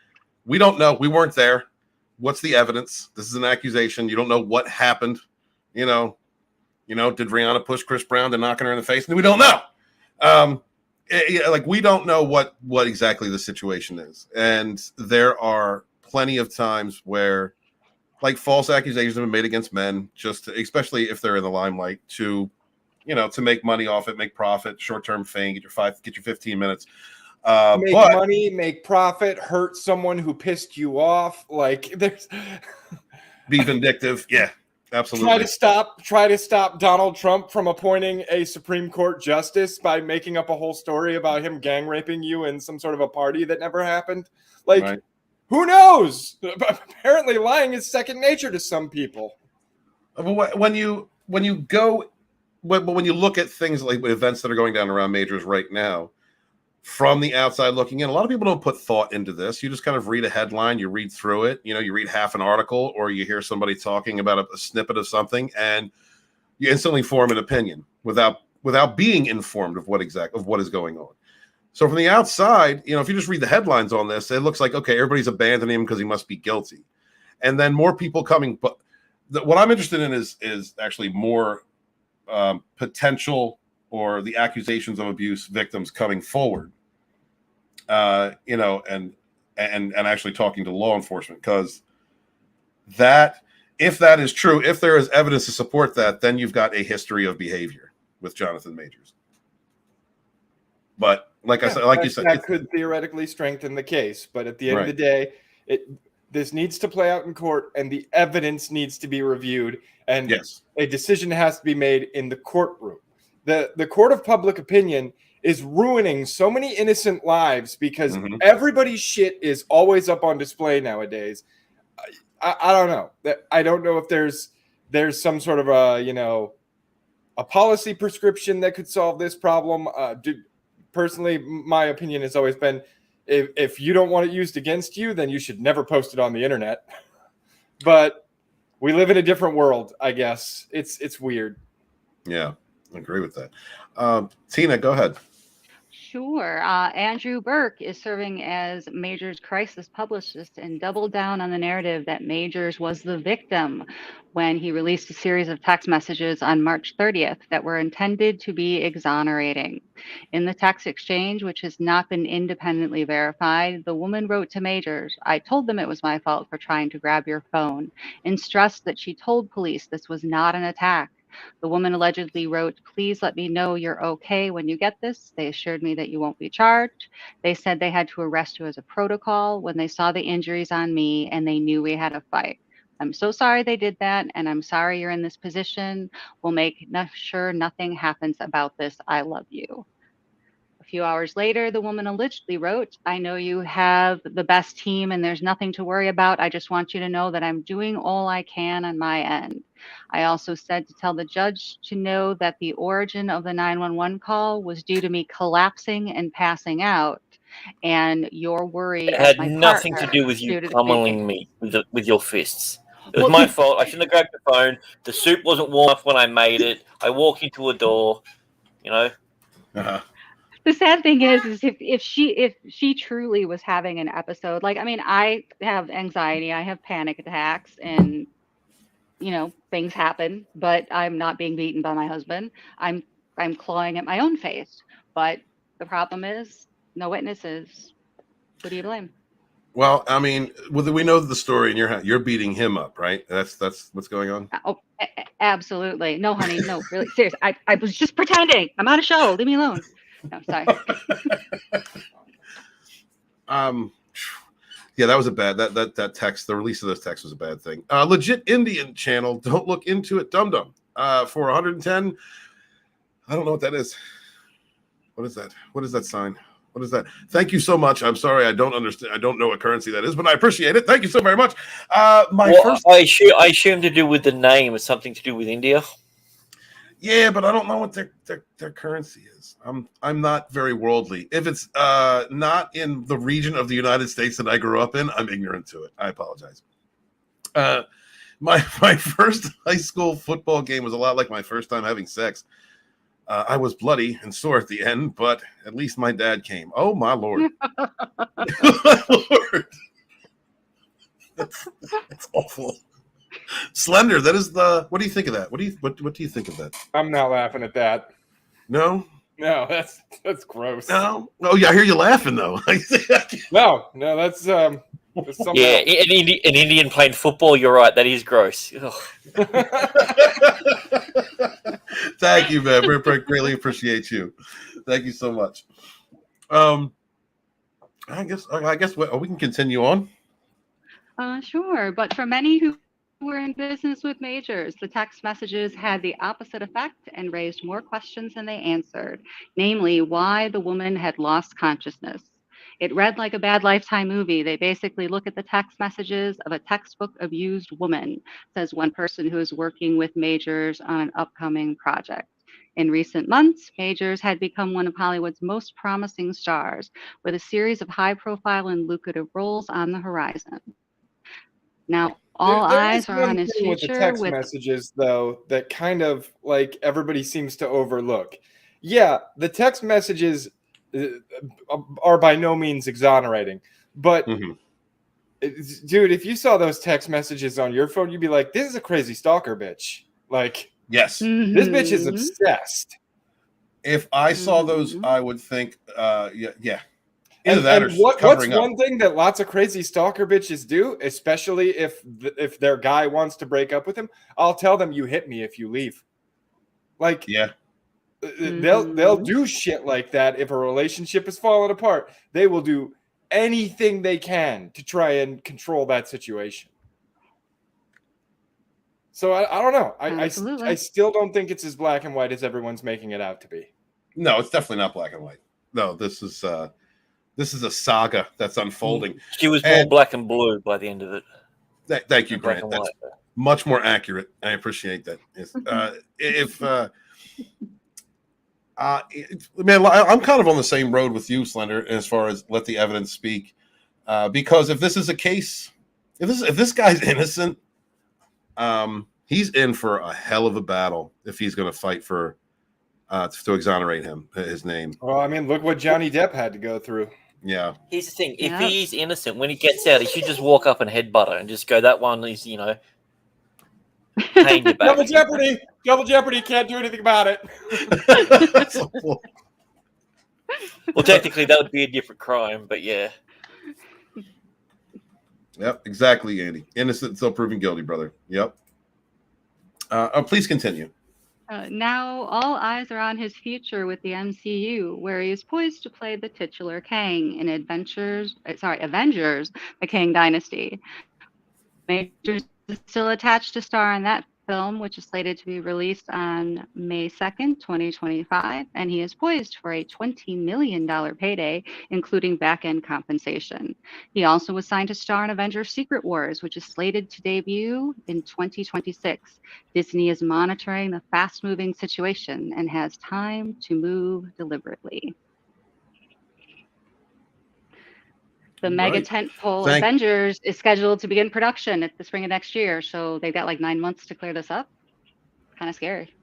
we don't know. We weren't there. What's the evidence? This is an accusation. You don't know what happened. You know, did Rihanna push Chris Brown to knocking her in the face? And we don't know. Like, we don't know what exactly the situation is. And there are plenty of times where, like, false accusations have been made against men, especially if they're in the limelight, to make money off it, make profit, short-term fame, get your 15 minutes. Make money, make profit, hurt someone who pissed you off. Like, there's be vindictive. Yeah, absolutely. Try to stop Donald Trump from appointing a Supreme Court justice by making up a whole story about him gang raping you in some sort of a party that never happened. Like, Who knows? Apparently, lying is second nature to some people. When you look at things like events that are going down around majors right now, from the outside looking in, a lot of people don't put thought into this. You just kind of read a headline, you read through it, you read half an article, or you hear somebody talking about a snippet of something, and you instantly form an opinion without being informed of what is going on. So from the outside, if you just read the headlines on this, it looks like, okay, everybody's abandoning him because he must be guilty. And then more people coming. But what I'm interested in is actually more potential, or the accusations of abuse victims coming forward, and actually talking to law enforcement, because if that is true, if there is evidence to support that, then you've got a history of behavior with Johnathan Majors. But you said, that could theoretically strengthen the case. But at the end of the day, this needs to play out in court, and the evidence needs to be reviewed, and a decision has to be made in the courtroom. The court of public opinion is ruining so many innocent lives because everybody's shit is always up on display nowadays. I don't know. I don't know if there's some sort of a policy prescription that could solve this problem. Personally, my opinion has always been, if you don't want it used against you, then you should never post it on the internet. But we live in a different world, I guess. It's weird. Yeah. I agree with that. Tina, go ahead. Sure. Andrew Burke is serving as Majors' crisis publicist and doubled down on the narrative that Majors was the victim when he released a series of text messages on March 30th that were intended to be exonerating. In the text exchange, which has not been independently verified, the woman wrote to Majors, "I told them it was my fault for trying to grab your phone," and stressed that she told police this was not an attack. The woman allegedly wrote, "Please let me know you're okay when you get this. They assured me that you won't be charged. They said they had to arrest you as a protocol when they saw the injuries on me and they knew we had a fight. I'm so sorry they did that, and I'm sorry you're in this position. We'll make sure nothing happens about this. I love you." A few hours later, the woman allegedly wrote, "I know you have the best team and there's nothing to worry about. I just want you to know that I'm doing all I can on my end. I also said to tell the judge to know that the origin of the 911 call was due to me collapsing and passing out, and your worry it had nothing to do with you pummeling me with your fists. It was my fault. I shouldn't have grabbed the phone. The soup wasn't warm enough when I made it. I walk into a door, The sad thing is if she truly was having an episode, I have anxiety, I have panic attacks, and things happen, but I'm not being beaten by my husband. I'm clawing at my own face. But the problem is no witnesses. Who do you blame? Well, I mean, we know the story, and you're beating him up, right? That's what's going on. Oh, absolutely. No, honey. No, really. Seriously. I was just pretending. I'm on a show. Leave me alone. No, sorry. Yeah, that was a bad that text. The release of those texts was a bad thing. Legit Indian channel. Don't look into it, dum dum. For 110. I don't know what that is. What is that? What is that sign? What is that? Thank you so much. I'm sorry, I don't understand. I don't know what currency that is, but I appreciate it. Thank you so very much. I assume to do with the name or something to do with India. Yeah, but I don't know what their currency is. I'm not very worldly. If it's not in the region of the United States that I grew up in, I'm ignorant to it. I apologize. My first high school football game was a lot like my first time having sex. I was bloody and sore at the end, but at least my dad came. Oh my Lord! My Lord, that's awful. Slender, that is the. What do you think of that? What do you think of that? I'm not laughing at that. No, that's gross. No. Oh yeah, I hear you laughing though. No, that's something yeah, an Indian playing football. You're right. That is gross. Thank you, man. We greatly appreciate you. Thank you so much. I guess we can continue on. Sure, but for many who were in business with majors, the text messages had the opposite effect and raised more questions than they answered, namely why the woman had lost consciousness. It read like a bad Lifetime movie. They basically look at the text messages of a textbook abused woman, says one person who is working with majors on an upcoming project. In recent months, Majors had become one of Hollywood's most promising stars, with a series of high-profile and lucrative roles on the horizon. Now, all eyes are on his future with the text messages, though, that kind of like everybody seems to overlook. Yeah, the text messages are by no means exonerating, but dude, if you saw those text messages on your phone, you'd be like, "This is a crazy stalker bitch." Like, yes, this bitch is obsessed. If I saw those, I would think, yeah. And what's one thing that lots of crazy stalker bitches do, especially if their guy wants to break up with him? I'll tell them, "You hit me if you leave." Like, yeah, they'll do shit like that if a relationship is falling apart. They will do anything they can to try and control that situation. So I don't know. I still don't think it's as black and white as everyone's making it out to be. No, it's definitely not black and white. No, this is a saga that's unfolding. She was more black and blue by the end of it. Thank you, Grant. That's much more accurate. I appreciate that. Man, I'm kind of on the same road with you, Slender, as far as let the evidence speak. Because if this is a case, if this guy's innocent, he's in for a hell of a battle if he's going to fight for to exonerate his name. Well, I mean, look what Johnny Depp had to go through. Yeah. Here's the thing: if he's innocent, when he gets out, he should just walk up and headbutt her and just go, "That one is, paying you back." Double jeopardy! Double jeopardy! Can't do anything about it. Well, technically, that would be a different crime, but yeah. Yep, exactly, Andy. Innocent until proven guilty, brother. Yep. Please continue. Now, all eyes are on his future with the MCU, where he is poised to play the titular Kang in Avengers: The Kang Dynasty. Majors is still attached to star in that film, which is slated to be released on May 2nd, 2025, and he is poised for a $20 million payday, including back-end compensation. He also was signed to star in Avengers: Secret Wars, which is slated to debut in 2026. Disney is monitoring the fast-moving situation and has time to move deliberately. The mega tentpole Avengers is scheduled to begin production at the spring of next year, so they've got like 9 months to clear this up. Kind of scary.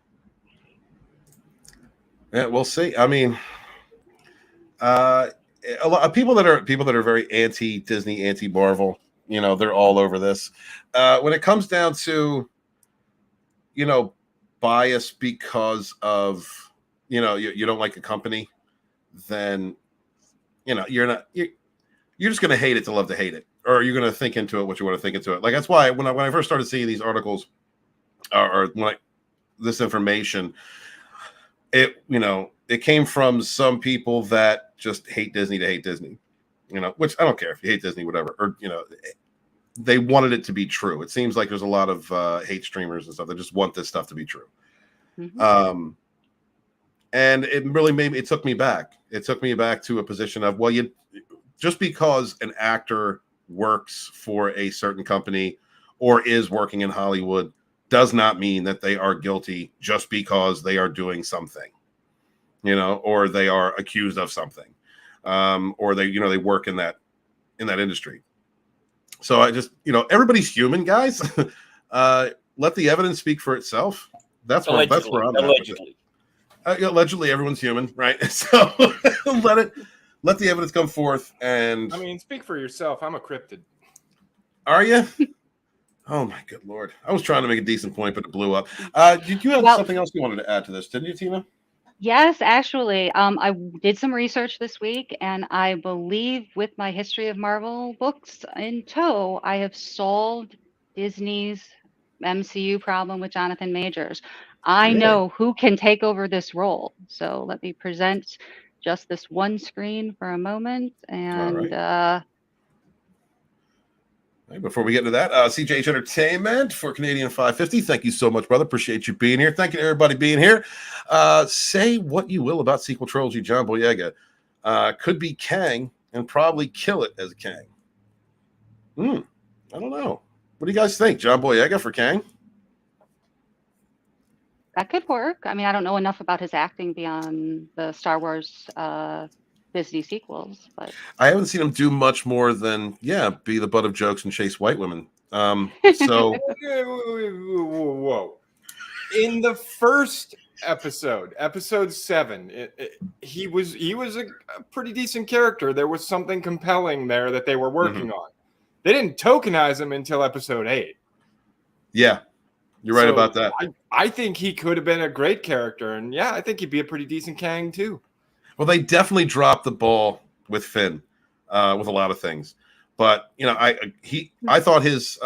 Yeah, we'll see. I mean, a lot of people that are very anti-Disney, anti-Marvel, they're all over this. When it comes down to bias because of, you don't like a company, then, you're just going to hate it to love to hate it, or you're going to think into it what you want to think into it. Like, that's why when I first started seeing these articles or this information, it came from some people that just hate Disney to hate Disney, which I don't care if you hate Disney, whatever, or, they wanted it to be true. It seems like there's a lot of hate streamers and stuff that just want this stuff to be true. Mm-hmm. And it really it took me back. It took me back to a position of, well, just because an actor works for a certain company or is working in Hollywood does not mean that they are guilty just because they are doing something, or they are accused of something, or they work in that industry. So I just, everybody's human, guys. Let the evidence speak for itself. That's where I'm at. Allegedly, everyone's human, right? So let the evidence come forth. And I mean, speak for yourself. I'm a cryptid. Are you? Oh my good Lord! I was trying to make a decent point, but it blew up. Did you have something else you wanted to add to this? Didn't you, Tina? Yes, actually, I did some research this week, and I believe with my History of Marvel books in tow, I have solved Disney's MCU problem with Jonathan Majors. I know who can take over this role. So let me present just this one screen for a moment. And before we get into that, CJH Entertainment for Canadian 550. Thank you so much, brother. Appreciate you being here. Thank you to everybody being here. Say what you will about sequel trilogy. John Boyega could be Kang and probably kill it as Kang. I don't know. What do you guys think? John Boyega for Kang? that could work. I mean, I don't know enough about his acting beyond the Star Wars Disney sequels, but I haven't seen him do much more than be the butt of jokes and chase white women. So whoa. In the first episode 7, he was a pretty decent character. There was something compelling there that they were working on. They didn't tokenize him until episode 8. Yeah, you're right about that. I think he could have been a great character, and I think he'd be a pretty decent Kang too. Well, they definitely dropped the ball with Finn, with a lot of things. But I thought his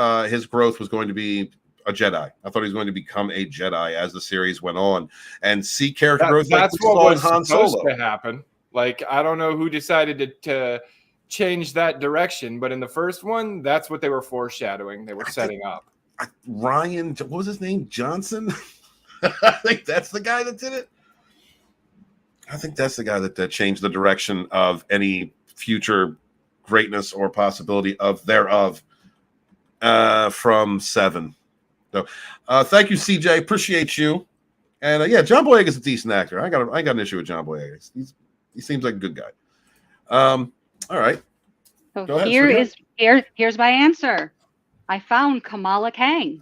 growth was going to be a Jedi. I thought he was going to become a Jedi as the series went on, and see character growth. That's what was supposed to happen. Like, I don't know who decided to change that direction, but in the first one, that's what they were foreshadowing. They were setting up. Ryan, what was his name? Johnson? I think that's the guy that did it. I think that's the guy that changed the direction of any future greatness or possibility thereof from 7. So, thank you, CJ. Appreciate you. And John Boyega is a decent actor. I got an issue with John Boyega. He seems like a good guy. All right. So here's my answer. I found Kamala Kang.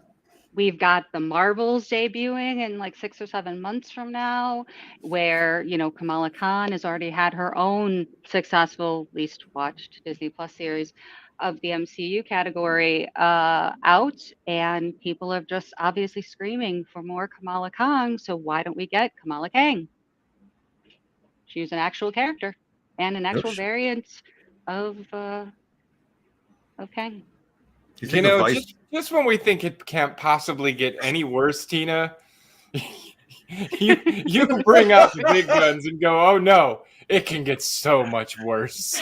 We've got the Marvels debuting in like 6 or 7 months from now, where, Kamala Khan has already had her own successful, least watched Disney Plus series of the MCU category out, and people are just obviously screaming for more Kamala Khan. So why don't we get Kamala Kang? She's an actual character and an actual variant of Kang. Just when we think it can't possibly get any worse, Tina, you bring out the big guns and go, "Oh no, it can get so much worse."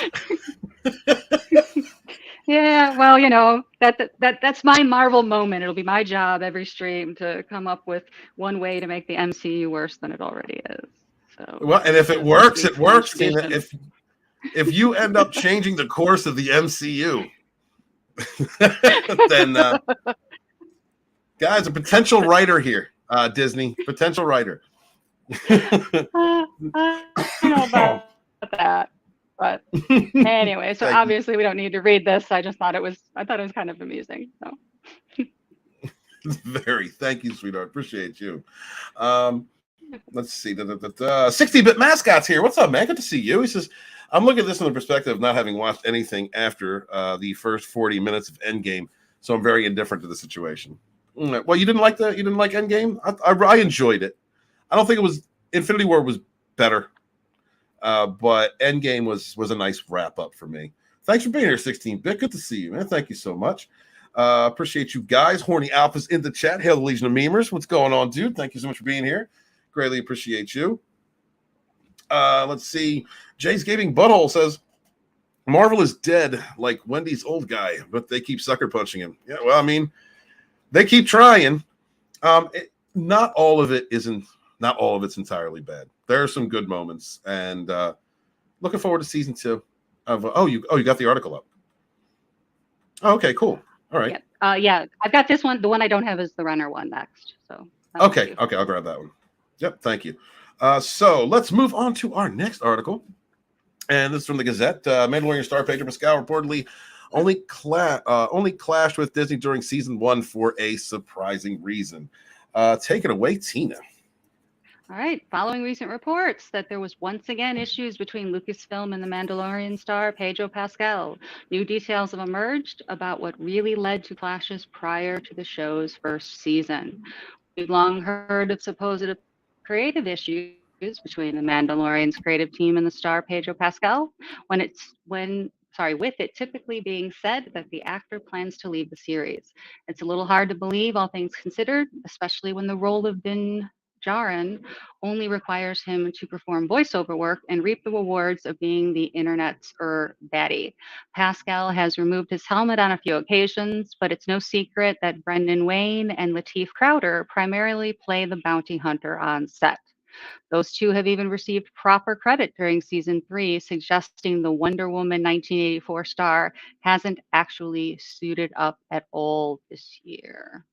Yeah, well, that's my Marvel moment. It'll be my job every stream to come up with one way to make the MCU worse than it already is. So, well, and if it works, it works, Tina. If you end up changing the course of the MCU, then guys, a potential writer here, Disney, potential writer. I don't know about that, but anyway. So obviously we don't need to read this. I thought it was kind of amusing. So thank you, sweetheart. Appreciate you. Let's see. 60-bit mascots here. What's up, man? Good to see you. He says, I'm looking at this from the perspective of not having watched anything after the first 40 minutes of Endgame, so I'm very indifferent to the situation. Well, you didn't like Endgame? I enjoyed it. I don't think it was Infinity War was better, but Endgame was a nice wrap up for me. Thanks for being here, 16-bit. Good to see you, man. Thank you so much. Appreciate you guys. Horny Alpha's in the chat. Hail the Legion of Memers. What's going on, dude? Thank you so much for being here. Greatly appreciate you. Let's see. Jay's Gaming Butthole says, Marvel is dead like Wendy's old guy, but they keep sucker punching him. Yeah, well, I mean, they keep trying. Not all of it's entirely bad. There are some good moments, and looking forward to season 2. You got the article up. Oh, okay, cool. All right. Yeah, I've got this one. The one I don't have is the Renner one next. So okay, I'll grab that one. Yep, thank you. So let's move on to our next article, and this is from the Gazette. Mandalorian star Pedro Pascal reportedly only clashed with Disney during season 1 for a surprising reason. Take it away, Tina. All right. Following recent reports that there was once again issues between Lucasfilm and the Mandalorian star Pedro Pascal, new details have emerged about what really led to clashes prior to the show's first season. We've long heard of supposed creative issues between the Mandalorian's creative team and the star Pedro Pascal, with it typically being said that the actor plans to leave the series. It's a little hard to believe, all things considered, especially when the role of Din Djarin only requires him to perform voiceover work and reap the rewards of being the internet's baddie. Pascal has removed his helmet on a few occasions, but it's no secret that Brendan Wayne and Lateef Crowder primarily play the bounty hunter on set. Those two have even received proper credit during season 3, suggesting the Wonder Woman 1984 star hasn't actually suited up at all this year.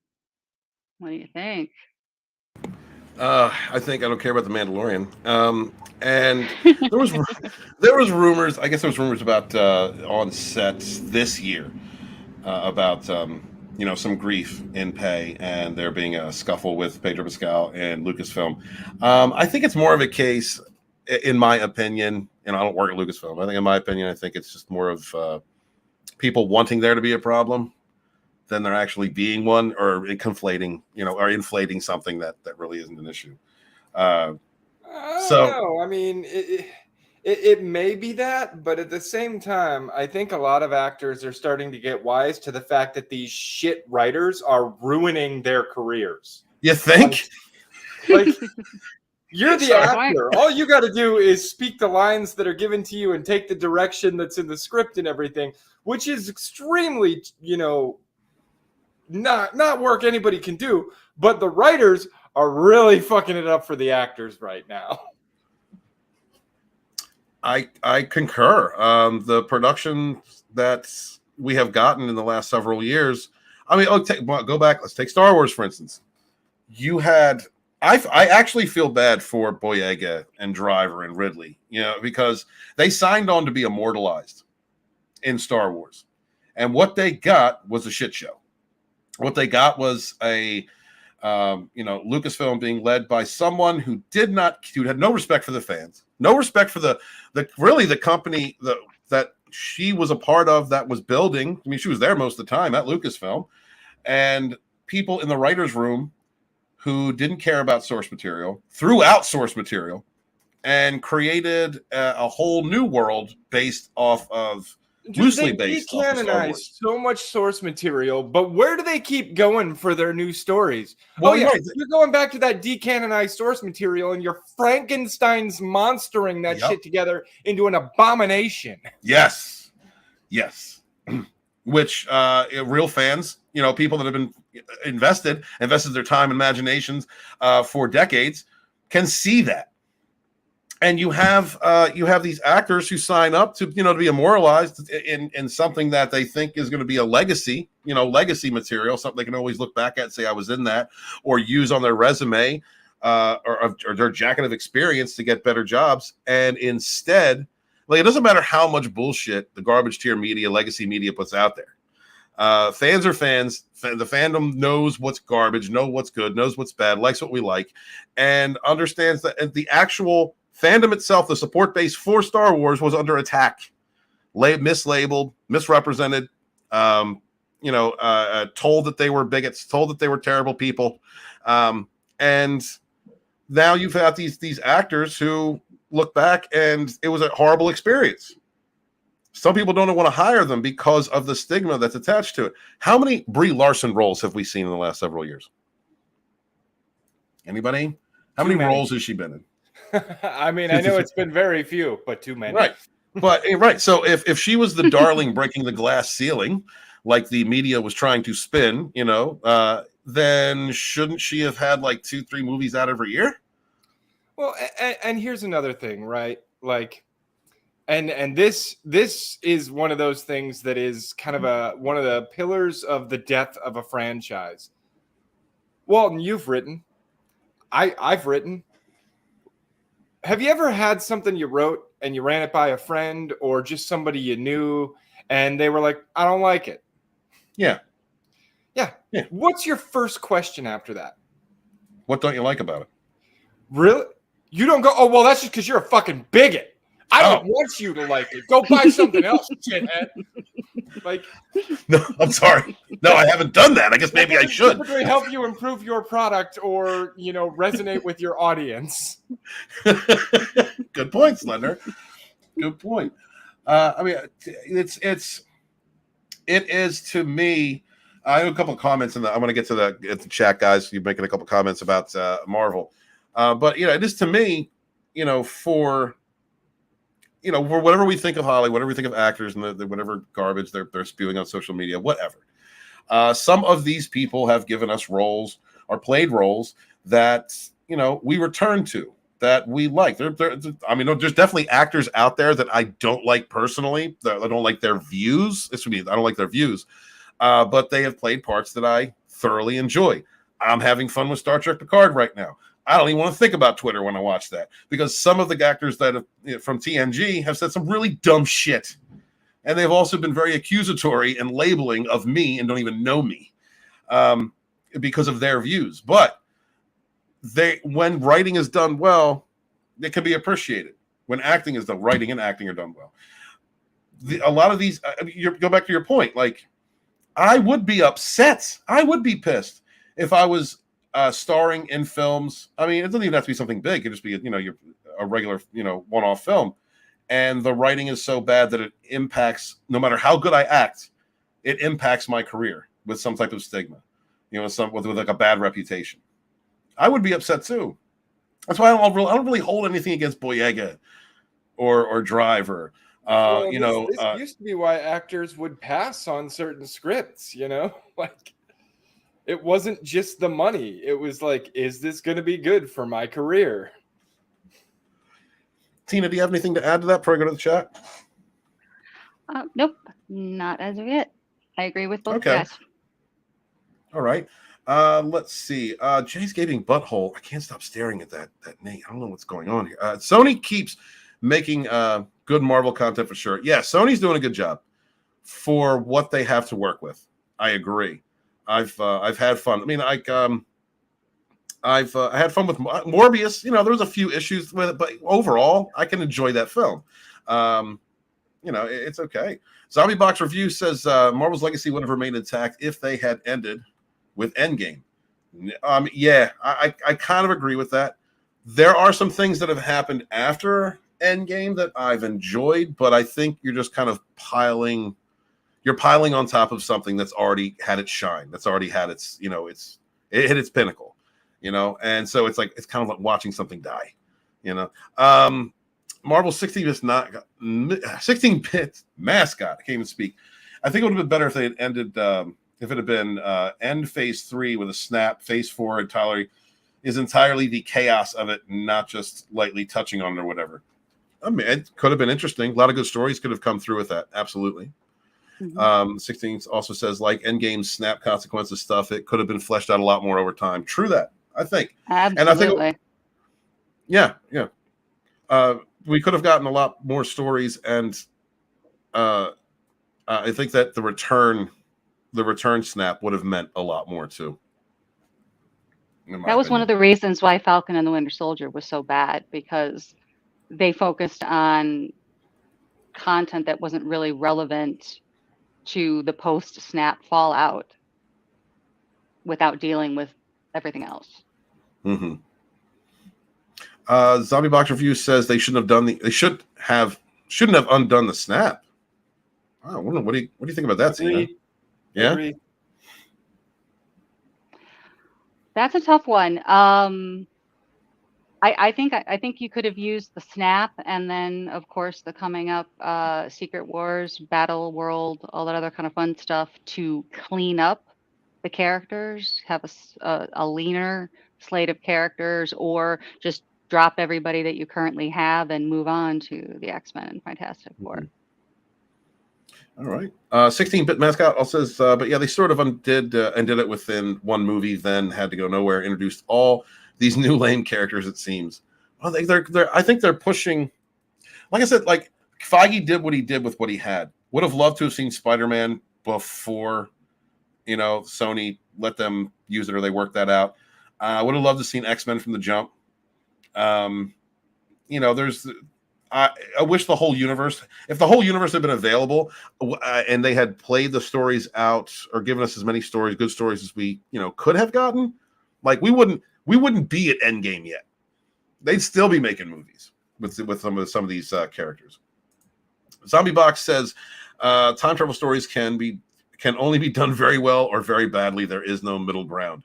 What do you think? I think I don't care about the Mandalorian. And there was rumors. I guess there was rumors about on sets this year about some grief in pay and there being a scuffle with Pedro Pascal and Lucasfilm. I think it's more of a case, in my opinion. I don't work at Lucasfilm. I think, in my opinion, I think it's just more of people wanting there to be a problem than there actually being one, or conflating, or inflating something that really isn't an issue. I don't know. I mean, it may be that, but at the same time, I think a lot of actors are starting to get wise to the fact that these shit writers are ruining their careers. You think? Like you're the actor. All you got to do is speak the lines that are given to you and take the direction that's in the script and everything, which is extremely, not work anybody can do, but the writers are really fucking it up for the actors right now. I concur. The production that we have gotten in the last several years. I mean, go back. Let's take Star Wars, for instance. You had. I actually feel bad for Boyega and Driver and Ridley, because they signed on to be immortalized in Star Wars, and what they got was a shit show. What they got was a, Lucasfilm being led by someone who had no respect for the fans, no respect for the company that she was a part of, that was building. I mean, she was there most of the time at Lucasfilm, and people in the writers' room who didn't care about source material, threw out source material, and created a whole new world based off of. Loosely based. They decanonize so much source material, but where do they keep going for their new stories? Well, you're going back to that decanonized source material, and you're Frankenstein's monstering that shit together into an abomination. Yes. Which real fans, people that have been invested their time and imaginations for decades, can see that. And you have these actors who sign up to be immortalized in something that they think is going to be a legacy, legacy material, something they can always look back at and say I was in that, or use on their resume or their jacket of experience to get better jobs. And instead, it doesn't matter how much bullshit the garbage tier media, legacy media puts out there. Fans are fans. The fandom knows what's garbage, knows what's good, knows what's bad, likes what we like, and understands that the actual fandom itself, the support base for Star Wars, was under attack, mislabeled, misrepresented, told that they were bigots, told that they were terrible people, and now you've had these actors who look back and it was a horrible experience. Some people don't want to hire them because of the stigma that's attached to it. How many Brie Larson roles have we seen in the last several years? Anybody? How many roles has she been in? I mean, I know it's been very few, but too many. Right. But right. So if she was the darling breaking the glass ceiling, like the media was trying to spin, then shouldn't she have had like 2-3 movies out every year? Well, and here's another thing, right? Like, and this is one of those things that is kind of one of the pillars of the death of a franchise. Walton, you've written. I've written. Have you ever had something you wrote and you ran it by a friend or just somebody you knew and they were like, I don't like it? Yeah. What's your first question after that? What don't you like about it? Really? You don't go, oh, well, that's just because you're a fucking bigot. I don't want you to like it. Go buy something else, shithead. Like, no, I'm sorry. No, I haven't done that. I guess maybe I should. Typically help you improve your product or, resonate with your audience. Good point, Slender. Good point. I mean, it is to me. I have a couple of comments, and I'm going to get to the chat, guys. You're making a couple of comments about Marvel, but it is to me, for whatever we think of Hollywood, whatever we think of actors, and the whatever garbage they're spewing on social media, whatever. Some of these people have given us roles or played roles that we return to, that we like. There's definitely actors out there that I don't like personally. That I don't like their views. I don't like their views. But they have played parts that I thoroughly enjoy. I'm having fun with Star Trek Picard right now. I don't even want to think about Twitter when I watch that, because some of the actors that have, from TNG have said some really dumb shit. And they've also been very accusatory and labeling of me and don't even know me because of their views. But when writing is done well, it can be appreciated. When acting is done, writing and acting are done well. A lot of these, go back to your point, like, I would be upset. I would be pissed if I was starring in films. I mean, it doesn't even have to be something big. It could just be, a regular, one-off film. And the writing is so bad that it impacts, no matter how good I act, it impacts my career with some type of stigma, with like a bad reputation. I would be upset too. That's why I don't really hold anything against Boyega or Driver. This used to be why actors would pass on certain scripts, like it wasn't just the money. It was like, is this going to be good for my career? Tina, do you have anything to add to that before I go to the chat? Nope, not as of yet. I agree with both guys. All right. Let's see. Jay's Gaping Butthole. I can't stop staring at that name. I don't know what's going on here. Sony keeps making good Marvel content for sure. Yeah, Sony's doing a good job for what they have to work with. I agree. I've had fun. I mean, I've had fun with Morbius. There was a few issues with it, but overall, I can enjoy that film. It's okay. Zombie Box Review says Marvel's legacy would have remained intact if they had ended with Endgame. Yeah, I kind of agree with that. There are some things that have happened after Endgame that I've enjoyed, but I think you're just kind of piling on top of something that's already had its shine, that's already had its, it hit its pinnacle, and so it's like, it's kind of like watching something die, Marvel 16-bit mascot. I can't even speak. I think it would have been better if they had ended, if it had been end phase 3 with a snap, phase 4 entirely is entirely the chaos of it, not just lightly touching on it or whatever. I mean, it could have been interesting. A lot of good stories could have come through with that. Absolutely. 16 also says, like Endgame's snap consequences stuff, it could have been fleshed out a lot more over time. True that, I think. Absolutely. And I think, we could have gotten a lot more stories, and I think that the return snap would have meant a lot more too. That was one of the reasons why Falcon and the Winter Soldier was so bad, because they focused on content that wasn't really relevant to the post-snap fallout without dealing with everything else. Mm-hmm. Zombie Box Review says they shouldn't have undone the snap. I wonder, what do you think about that, Tina? Yeah. Agreed. That's a tough one. I think you could have used the snap, and then of course the coming up Secret Wars, Battle World, all that other kind of fun stuff to clean up the characters, have a leaner slate of characters, or just drop everybody that you currently have and move on to the X-Men and Fantastic Four. All right. 16-bit mascot also says, but yeah, they sort of undid and did it within one movie, then had to go nowhere, introduced all these new lame characters, it seems. Well, I think they're pushing, like I said, like Feige did what he did with what he had. Would have loved to have seen Spider-Man before, Sony let them use it or they worked that out. Would have loved to have seen X-Men from the jump. I wish the whole universe, if the whole universe had been available and they had played the stories out or given us as many stories, good stories as we, could have gotten, like we wouldn't be at Endgame yet. They'd still be making movies with some of these characters. Zombie Box says time travel stories can only be done very well or very badly. There is no middle ground.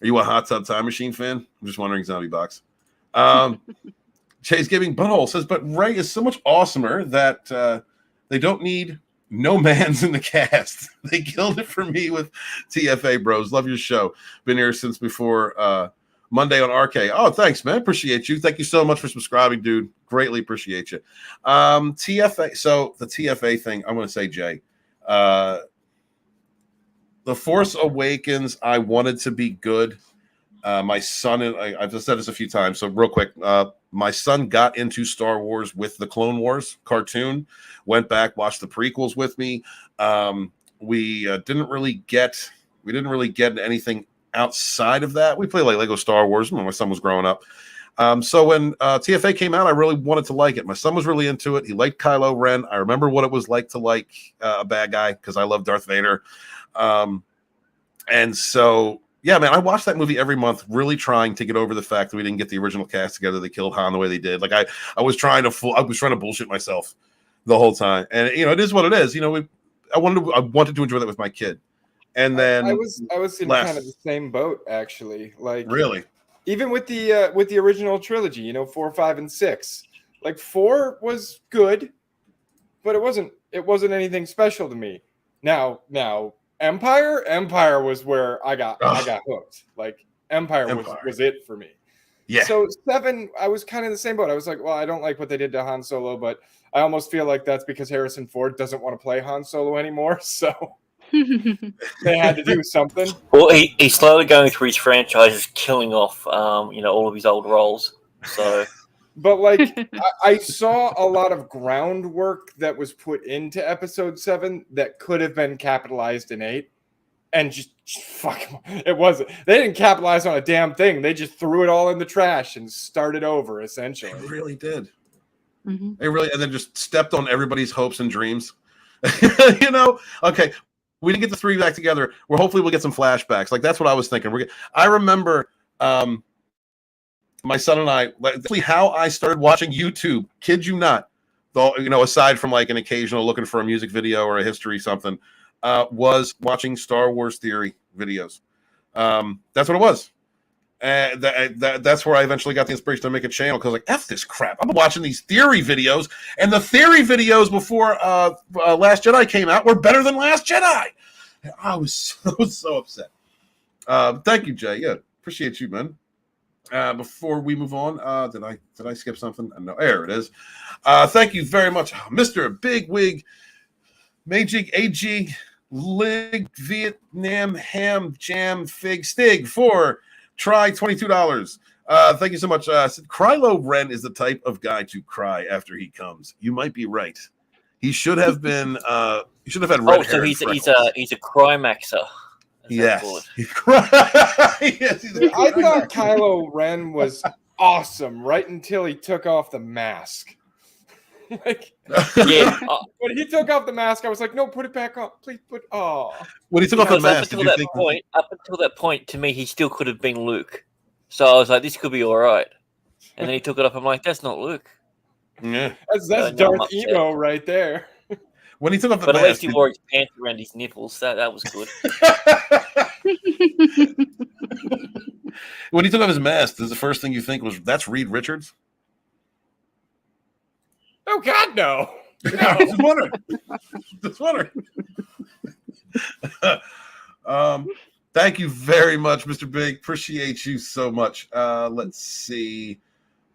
Are you a Hot Tub Time Machine fan? I'm just wondering, Zombie Box. Chase Giving Butthole says, but Ray is so much awesomer that they don't need no mans in the cast. They killed it for me with TFA Bros. Love your show. Been here since before Monday on RK. Oh, thanks, man. Appreciate you. Thank you so much for subscribing, dude. Greatly appreciate you. TFA. So the TFA thing, I'm going to say, Jay, The Force Awakens, I wanted to be good. My son, and I've just said this a few times, so real quick, my son got into Star Wars with the Clone Wars cartoon, went back, watched the prequels with me. We didn't really get anything outside of that. We played like Lego Star Wars when my son was growing up. So when TFA came out, I really wanted to like it. My son was really into it. He liked Kylo Ren. I remember what it was like to like a bad guy because I love Darth Vader. And so, yeah, man, I watched that movie every month, really trying to get over the fact that we didn't get the original cast together. They killed Han the way they did. Like I was trying to bullshit myself the whole time. And it is what it is. I wanted to enjoy that with my kid. And then I was in kind of the same boat, actually. Like, really, even with the original trilogy, 4, 5, and 6. Like 4 was good, but it wasn't anything special to me. Now Empire was where I got hooked. Like Empire. was it for me. Yeah. So 7, I was kind of in the same boat. I was like, well, I don't like what they did to Han Solo, but I almost feel like that's because Harrison Ford doesn't want to play Han Solo anymore. So they had to do something. Well, he's slowly going through his franchises, killing off, all of his old roles. So, but like, I saw a lot of groundwork that was put into Episode 7 that could have been capitalized in 8, and just fuck, it wasn't. They didn't capitalize on a damn thing. They just threw it all in the trash and started over. Essentially, they really did. Mm-hmm. They really, and then just stepped on everybody's hopes and dreams. Okay. We didn't get the 3 back together. Hopefully we'll get some flashbacks. Like that's what I was thinking. I remember my son and I, actually how I started watching YouTube. Kid you not, though. Aside from like an occasional looking for a music video or a history something, was watching Star Wars theory videos. That's what it was. That's where I eventually got the inspiration to make a channel because like F this crap. I'm watching these theory videos, and the theory videos before Last Jedi came out were better than Last Jedi. I was so upset. Thank you, Jay. Yeah, appreciate you, man. Before we move on, did I skip something? No, there it is. Thank you very much, Mr. Big Wig, Magic AG, Lig Vietnam Ham Jam Fig Stig for try $22. Thank you so much. Kylo Ren is the type of guy to cry after he comes. You might be right. He should have been. He should have had red hair. So he's a crimaxer. Yes. Yes. I thought Kylo Ren was awesome right until he took off the mask. Like, Yeah, when he took off the mask, I was like, no, put it back on. Please put. Oh, When he took off the because up mask, did until you that think? point, to me, he still could have been Luke. So I was like, this could be all right. And then he took it off. I'm like, that's not Luke. Yeah. that's No, I'm Darth upset. Emo right there. When he took off the But at least mask, he wore his pants around his nipples. That was good. when he took off his mask, the first thing you think was that's Reed Richards? Oh God, no. Just wondering. Just wondering. Thank you very much, Mr. Big. Appreciate you so much. Let's see.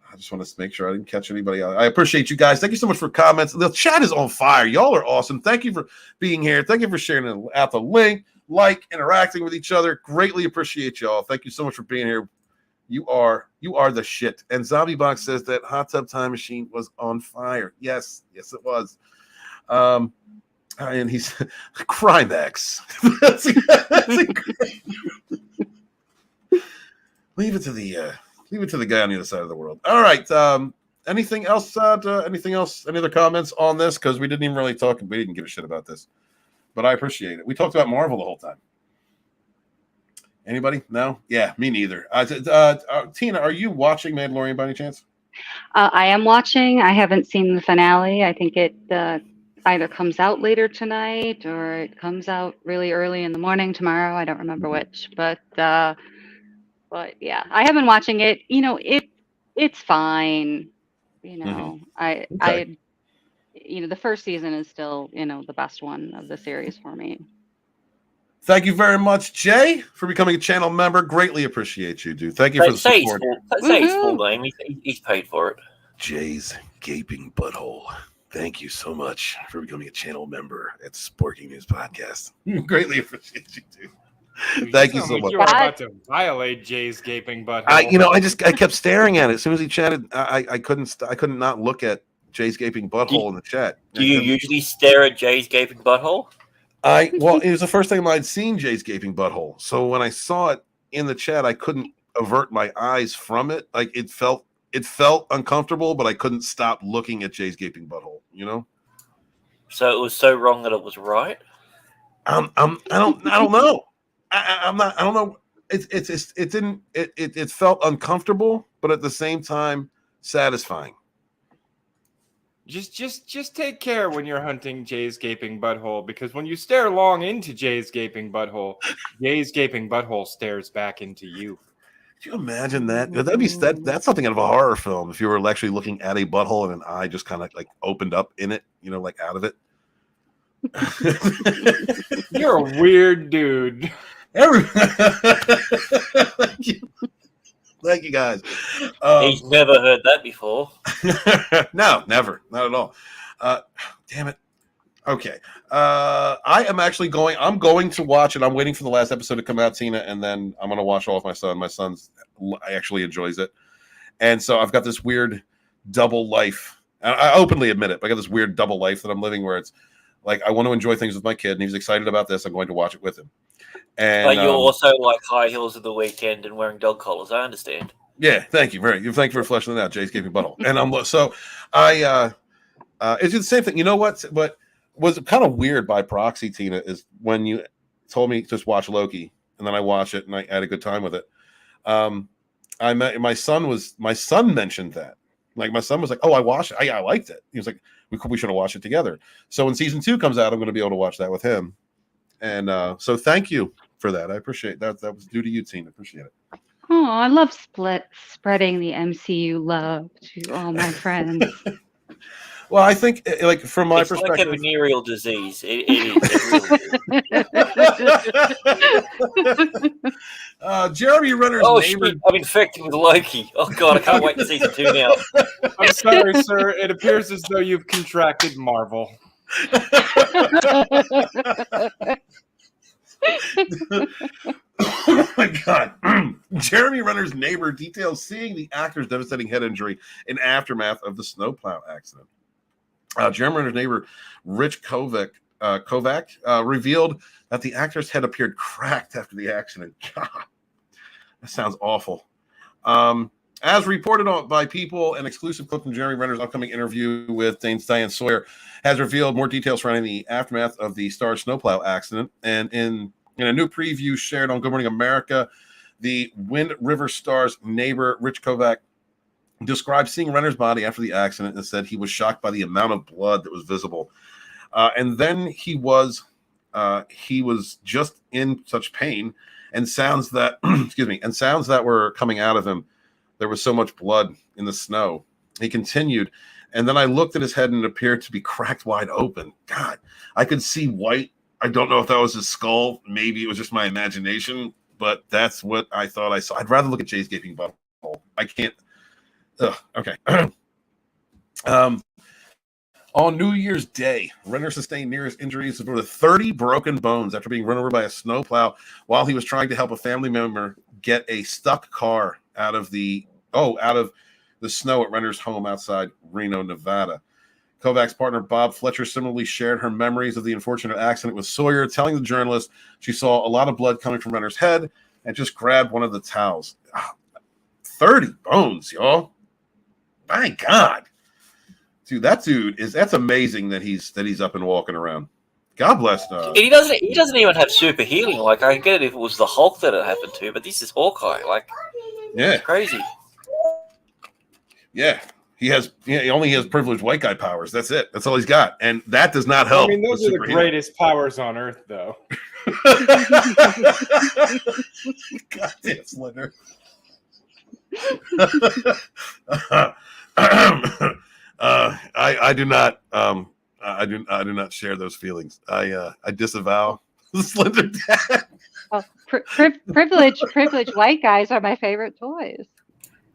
I just want to make sure I didn't catch anybody else. I appreciate you guys. Thank you so much for comments. The chat is on fire. Y'all are awesome. Thank you for being here. Thank you for sharing out the link, interacting with each other. Greatly appreciate y'all. Thank you so much for being here. You are the shit. And Zombie Box says that Hot Tub Time Machine was on fire. Yes, it was. And he's Crimex. Leave it to the guy on the other side of the world. All right. Anything else? Any other comments on this? Because we didn't even really talk. We didn't give a shit about this, but I appreciate it. We talked about Marvel the whole time. Anybody? No? Yeah, me neither. Tina, are you watching Mandalorian by any chance? I am watching. I haven't seen the finale. I think it either comes out later tonight or it comes out really early in the morning tomorrow. I don't remember which, but yeah, I have been watching it. You know, it's fine. You know, Okay. the first season is still, the best one of the series for me. Thank you very much, Jay, for becoming a channel member. Greatly appreciate you, dude. Thank you for the support. Say his full name. He's paid for it. Jay's Gaping Butthole. Thank you so much for becoming a channel member at Sporking News Podcast. Greatly appreciate you, dude. Thank you so much. You were about to violate Jay's gaping butthole. I kept staring at it. As soon as he chatted, I couldn't not look at Jay's Gaping Butthole in the chat. Do you usually stare at Jay's gaping butthole? It was the first time I'd seen Jay's Gaping Butthole. So when I saw it in the chat, I couldn't avert my eyes from it. Like it felt uncomfortable, but I couldn't stop looking at Jay's Gaping Butthole, So it was so wrong that it was right? I don't know. I don't know. It felt uncomfortable, but at the same time satisfying. Just take care when you're hunting Jay's gaping butthole, because when you stare long into Jay's gaping butthole stares back into you. Could you imagine that? That's something out of a horror film. If you were actually looking at a butthole and an eye just kind of like opened up in it, like out of it. You're a weird dude. Thank you guys. He's never heard that before. No, never. Not at all. Damn it. Okay. I'm going to watch it. I'm waiting for the last episode to come out, Tina, and then I'm going to watch all with my son. My son's actually enjoys it. And so I've got this weird double life. I openly admit it, but I got this weird double life that I'm living where it's like I want to enjoy things with my kid, and he's excited about this. I'm going to watch it with him. And, but you're also like high heels of the weekend and wearing dog collars. I understand. Yeah, thank you. Thank you for fleshing it out, Jay's Gaping Butthole. And it's the same thing. You know what? But was kind of weird by proxy, Tina, is when you told me just watch Loki, and then I watched it and I had a good time with it. My son mentioned that. Like my son was like, "Oh, I watched it. I liked it." He was like, "We should have watched it together." So when season 2 comes out, I'm going to be able to watch that with him. And so thank you for that. I appreciate that. That was due to you, Tina. Appreciate it. Oh, I love spreading the MCU love to all my friends. Well, I think, like from my perspective, like a venereal disease. It is. Jeremy Renner's neighbor. I'm infected with Loki. Oh God, I can't wait to season 2 now. I'm sorry, sir. It appears as though you've contracted Marvel. Oh my God. Jeremy Renner's neighbor details seeing the actor's devastating head injury in aftermath of the snowplow accident. Jeremy Renner's neighbor, Rich Kovac, revealed that the actor's head appeared cracked after the accident. God, that sounds awful. As reported on by People, an exclusive clip from Jeremy Renner's upcoming interview with Diane Sawyer has revealed more details surrounding the aftermath of the Star Snowplow accident. And in a new preview shared on Good Morning America, the Wind River Star's neighbor, Rich Kovac, described seeing Renner's body after the accident and said he was shocked by the amount of blood that was visible. And then he was just in such pain and sounds that, and sounds that were coming out of him. There was so much blood in the snow. He continued, and then I looked at his head and it appeared to be cracked wide open. God, I could see white. I don't know if that was his skull. Maybe it was just my imagination, but that's what I thought I saw. I'd rather look at Jay's gaping butthole. I can't. Okay. On New Year's Day, Renner sustained nearest injuries of more than 30 broken bones after being run over by a snowplow while he was trying to help a family member get a stuck car out of the snow at Renner's home outside Reno, Nevada. Kovac's partner Bob Fletcher similarly shared her memories of the unfortunate accident with Sawyer, telling the journalist she saw a lot of blood coming from Renner's head and just grabbed one of the towels. 30 bones, y'all. My God. Dude, that's amazing that he's up and walking around. God bless. He doesn't even have super healing. Like, I get it if it was the Hulk that it happened to, but this is Hawkeye. Like, yeah, it's crazy. Yeah, he only has privileged white guy powers. That's it. That's all he's got, and that does not help. I mean, those are the greatest powers on Earth, though. Goddamn Slender. I do not. I do not share those feelings. I disavow the Slender Dad. Well, privileged white guys are my favorite toys.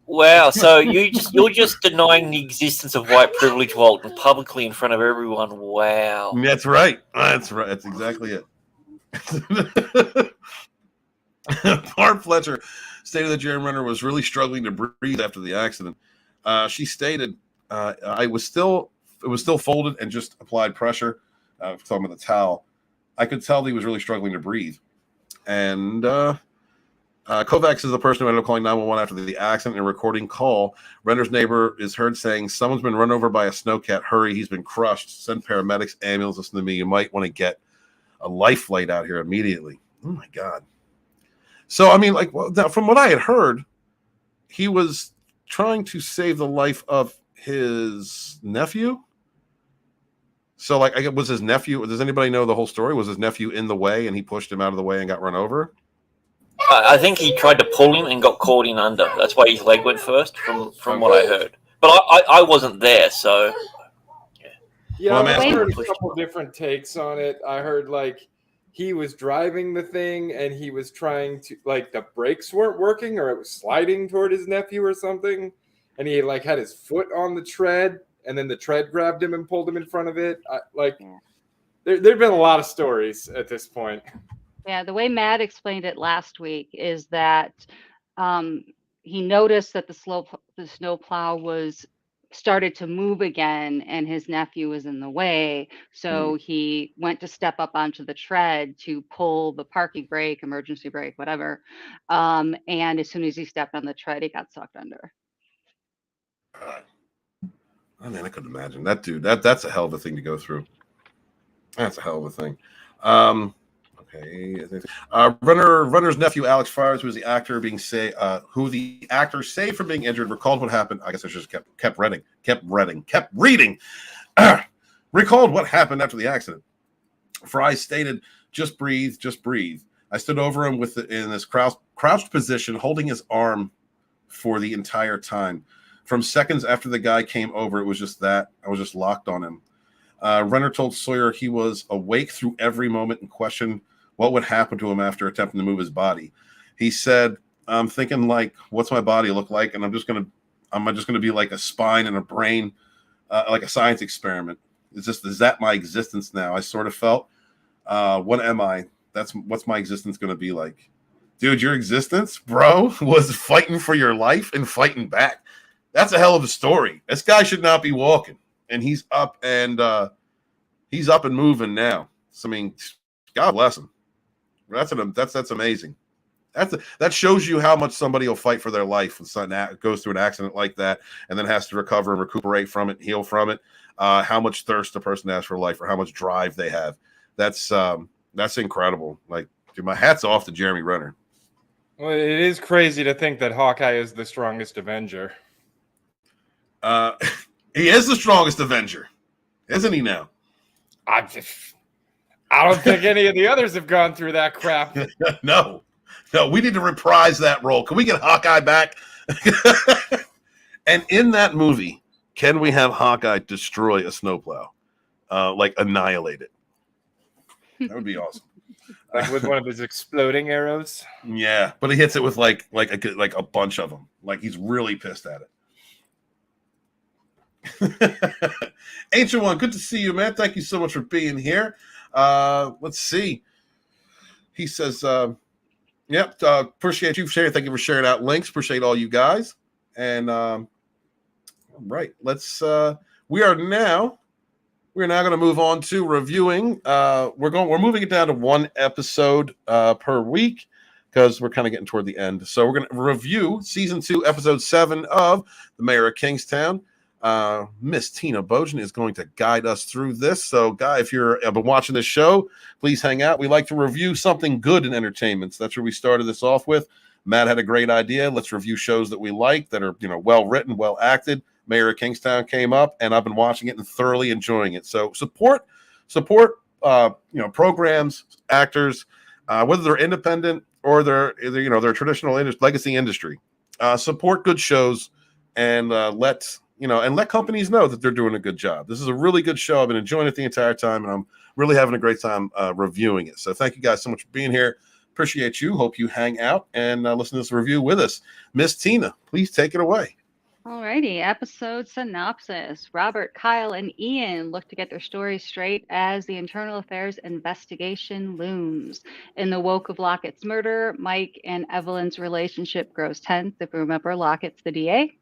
Wow, so you're just denying the existence of white privilege, Walton, publicly in front of everyone. Wow. That's right. That's right. That's exactly it. Barb Fletcher stated that Jeremy Renner was really struggling to breathe after the accident. She stated, it was still folded and just applied pressure. Talking about the towel, I could tell he was really struggling to breathe. And Kovacs is the person who ended up calling 911 after the accident. In a recording call, Renner's neighbor is heard saying, "Someone's been run over by a snowcat. Hurry, he's been crushed. Send paramedics, ambulance. Listen to me. You might want to get a life flight out here immediately." Oh my God. So, I mean, from what I had heard, he was trying to save the life of his nephew. So, was his nephew, does anybody know the whole story? Was his nephew in the way and he pushed him out of the way and got run over? I think he tried to pull him and got caught in under. That's why his leg went first, from what I heard. But I wasn't there, so... Yeah, I heard a couple different takes on it. I heard, he was driving the thing and he was trying to, the brakes weren't working or it was sliding toward his nephew or something. And he, had his foot on the tread and then the tread grabbed him and pulled him in front of it. There've been a lot of stories at this point. Yeah, the way Matt explained it last week is that he noticed that the snowplow was started to move again and his nephew was in the way. So he went to step up onto the tread to pull the parking brake, emergency brake, whatever. And as soon as he stepped on the tread, he got sucked under. I mean, I couldn't imagine that dude. That's a hell of a thing to go through. That's a hell of a thing. Okay. Renner's nephew Alex Fires, who the actor saved from being injured, recalled what happened. I guess I just kept reading. Recalled what happened after the accident. Fry stated, "Just breathe, just breathe." I stood over him in this crouched position, holding his arm for the entire time. From seconds after the guy came over, it was just that. I was just locked on him. Renner told Sawyer he was awake through every moment and questioned what would happen to him after attempting to move his body. He said, "I'm thinking what's my body look like? And I'm just gonna be like a spine and a brain, like a science experiment. Is that my existence now? I sort of felt, what am I? What's my existence gonna be like?" Dude, your existence, bro, was fighting for your life and fighting back. That's a hell of a story. This guy should not be walking, and he's up and moving now. So I mean, God bless him. That's amazing. That shows you how much somebody will fight for their life when something goes through an accident like that, and then has to recover and recuperate from it, heal from it. How much thirst a person has for life, or how much drive they have. That's incredible. Like, dude, my hat's off to Jeremy Renner. Well, it is crazy to think that Hawkeye is the strongest Avenger. He is the strongest Avenger, isn't he now? I don't think any of the others have gone through that crap. No, we need to reprise that role. Can we get Hawkeye back? And in that movie, can we have Hawkeye destroy a snowplow? Like annihilate it? That would be awesome. Like with one of his exploding arrows. Yeah, but he hits it with like a bunch of them. Like he's really pissed at it. Ancient One, good to see you, man. Thank you so much for being here. Let's see. He says, yep, appreciate you for sharing. Thank you for sharing out links. Appreciate all you guys. And right, we are now going to move on to reviewing. We're moving it down to one episode per week, because we're kind of getting toward the end. So we're going to review season 2, episode 7 of The Mayor of Kingstown. Miss Tina Bojan is going to guide us through this. So, Guy, if you've been watching this show, please hang out. We like to review something good in entertainment. So that's where we started this off with. Matt had a great idea. Let's review shows that we like, that are, well written, well acted. Mayor of Kingstown came up, and I've been watching it and thoroughly enjoying it. So support programs, actors, whether they're independent or they're traditional legacy industry. Support good shows, and let companies know that they're doing a good job. This is a really good show. I've been enjoying it the entire time, and I'm really having a great time reviewing it. So thank you guys so much for being here. Appreciate you. Hope you hang out and listen to this review with us. Miss Tina, please take it away. Alrighty, episode synopsis. Robert, Kyle, and Ian look to get their stories straight as the internal affairs investigation looms. In the wake of Lockett's murder, Mike and Evelyn's relationship grows tense. If you remember, Lockett's the DA.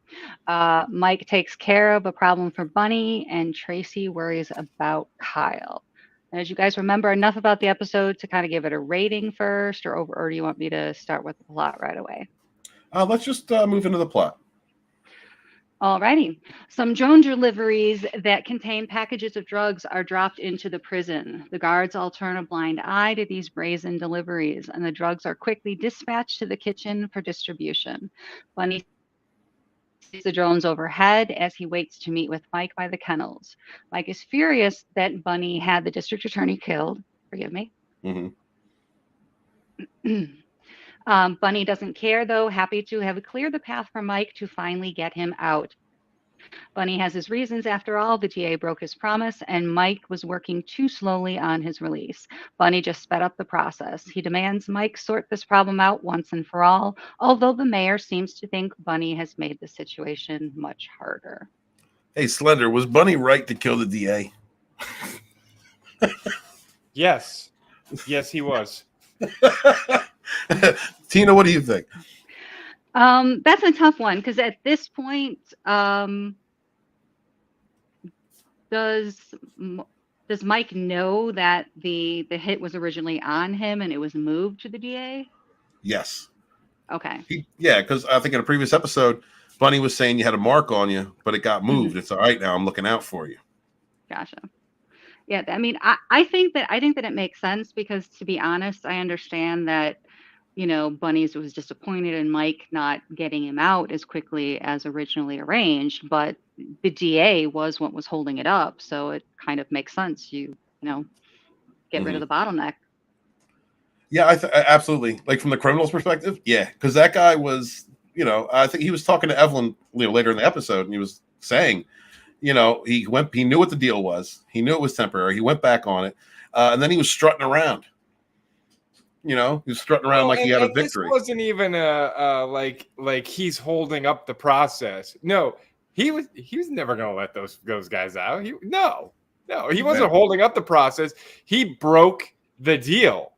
Mike takes care of a problem for Bunny, and Tracy worries about Kyle. And as you guys remember enough about the episode to kind of give it a rating first, or do you want me to start with the plot right away? Let's just move into the plot. Alrighty. Some drone deliveries that contain packages of drugs are dropped into the prison. The guards all turn a blind eye to these brazen deliveries, and the drugs are quickly dispatched to the kitchen for distribution. Bunny sees the drones overhead as he waits to meet with Mike by the kennels. Mike is furious that Bunny had the district attorney killed. Forgive me. Mm-hmm. Bunny doesn't care, though, happy to have cleared the path for Mike to finally get him out. Bunny has his reasons. After all, the DA broke his promise, and Mike was working too slowly on his release. Bunny just sped up the process. He demands Mike sort this problem out once and for all, although the mayor seems to think Bunny has made the situation much harder. Hey, Slender, was Bunny right to kill the DA? Yes, he was. Tina, what do you think? That's a tough one, because at this point, does Mike know that the hit was originally on him and it was moved to the DA? Yes. Okay. Because I think in a previous episode, Bunny was saying you had a mark on you, but it got moved. It's all right now. I'm looking out for you. Gotcha. Yeah, I mean, I think that it makes sense, because, to be honest, I understand that, Bunny was disappointed in Mike not getting him out as quickly as originally arranged, but the DA was what was holding it up, so it kind of makes sense. Get rid of the bottleneck. Yeah, absolutely. Like, from the criminal's perspective, yeah, because that guy was, I think he was talking to Evelyn later in the episode, and he was saying, he knew what the deal was. He knew it was temporary. He went back on it, and then he was strutting around. He was strutting around like he had a victory. This wasn't even like he's holding up the process. No, he was never going to let those guys out. He wasn't holding up the process. He broke the deal,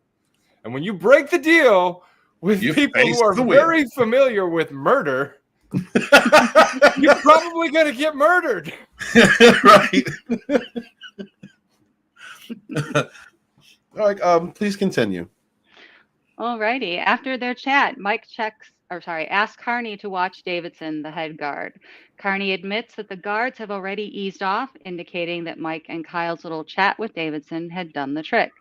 and when you break the deal with people who are very familiar with murder, you're probably going to get murdered. Right. All right. Please continue. Alrighty. After their chat, Mike asks Carney to watch Davidson, the head guard. Carney admits that the guards have already eased off, indicating that Mike and Kyle's little chat with Davidson had done the trick.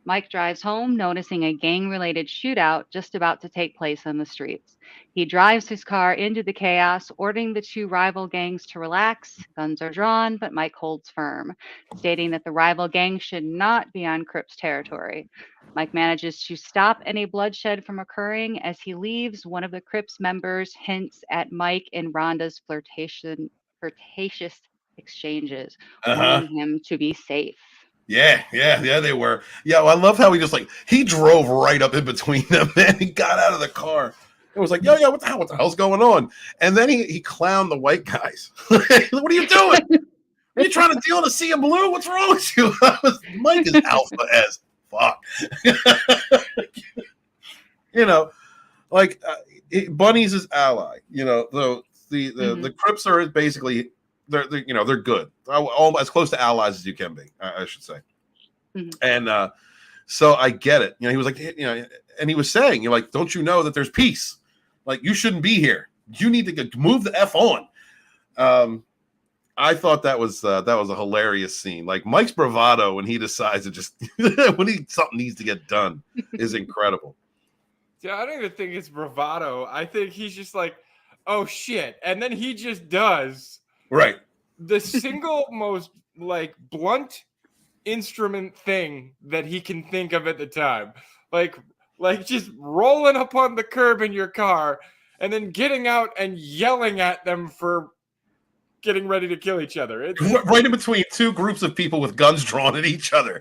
Mike drives home, noticing a gang-related shootout just about to take place on the streets. He drives his car into the chaos, ordering the two rival gangs to relax. Guns are drawn, but Mike holds firm, stating that the rival gang should not be on Crips territory. Mike manages to stop any bloodshed from occurring. As he leaves, one of the Crips members hints at Mike and Rhonda's flirtatious exchanges, warning him to be safe. Yeah, they were. Yeah, well, I love how he drove right up in between them, man. He got out of the car. It was like, yo, what the hell's going on? And then he clowned the white guys. What are you doing? Are you trying to deal in a sea of blue? What's wrong with you? Mike is alpha as fuck. Bunny's his ally. The Crips are basically they're good, as close to allies as you can be, I should say. And so I get it. He was like, and he was saying, you're like, don't you know that there's peace? Like, you shouldn't be here. You need to move the F on. I thought that was a hilarious scene. Like, Mike's bravado when he decides to just something needs to get done is incredible. Yeah, I don't even think it's bravado. I think he's just like, oh shit, and then he just does right the single most blunt instrument thing that he can think of at the time, like just rolling up on the curb in your car and then getting out and yelling at them for getting ready to kill each other. It's right in between two groups of people with guns drawn at each other.